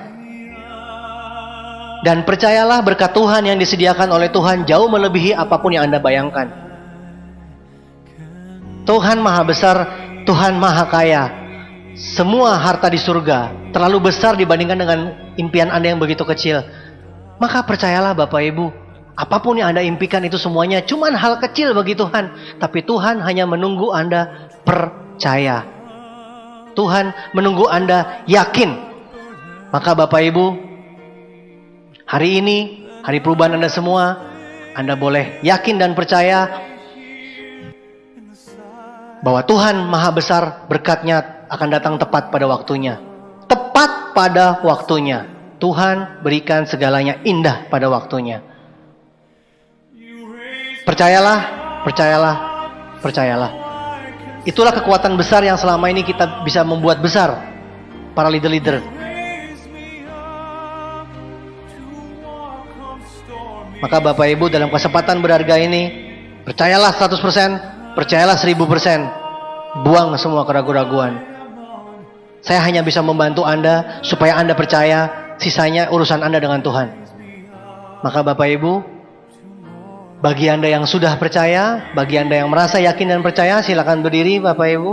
Dan percayalah berkat Tuhan yang disediakan oleh Tuhan jauh melebihi apapun yang Anda bayangkan. Tuhan Maha Besar, Tuhan Maha Kaya. Semua harta di surga terlalu besar dibandingkan dengan impian Anda yang begitu kecil. Maka percayalah Bapak Ibu, apapun yang Anda impikan itu semuanya cuman hal kecil bagi Tuhan. Tapi Tuhan hanya menunggu Anda percaya. Tuhan menunggu Anda yakin. Maka Bapak Ibu, hari ini, hari perubahan Anda semua, Anda boleh yakin dan percaya bahwa Tuhan Maha Besar, berkatnya akan datang tepat pada waktunya. Tepat pada waktunya. Tuhan berikan segalanya indah pada waktunya. Percayalah, percayalah, percayalah. Itulah kekuatan besar yang selama ini kita bisa membuat besar para leader-leader. Maka Bapak Ibu dalam kesempatan berharga ini, percayalah 100%, percayalah 1000%. Buang semua keraguan-raguan. Saya hanya bisa membantu Anda supaya Anda percaya, sisanya urusan Anda dengan Tuhan. Maka Bapak Ibu, bagi Anda yang sudah percaya, bagi Anda yang merasa yakin dan percaya, silakan berdiri Bapak Ibu.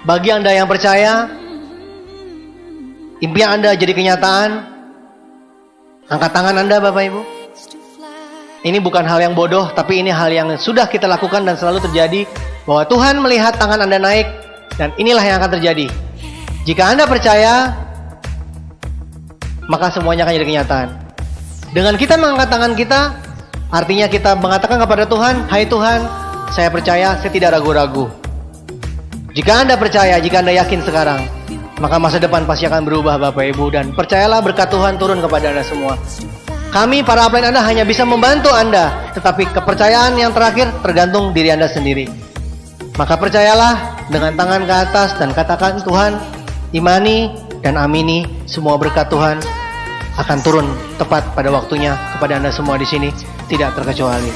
Bagi Anda yang percaya, impian Anda jadi kenyataan, angkat tangan Anda Bapak Ibu. Ini bukan hal yang bodoh, tapi ini hal yang sudah kita lakukan dan selalu terjadi, bahwa Tuhan melihat tangan Anda naik, dan inilah yang akan terjadi. Jika Anda percaya, maka semuanya akan jadi kenyataan. Dengan kita mengangkat tangan kita, artinya kita mengatakan kepada Tuhan, hai Tuhan, saya percaya, saya tidak ragu-ragu. Jika Anda percaya, jika Anda yakin sekarang, maka masa depan pasti akan berubah Bapak Ibu. Dan percayalah berkat Tuhan turun kepada Anda semua. Kami para upline Anda hanya bisa membantu Anda, tetapi kepercayaan yang terakhir tergantung diri Anda sendiri. Maka percayalah dengan tangan ke atas dan katakan, Tuhan, imani dan amini semua berkat Tuhan akan turun tepat pada waktunya kepada Anda semua di sini, tidak terkecuali.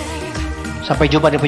Sampai jumpa di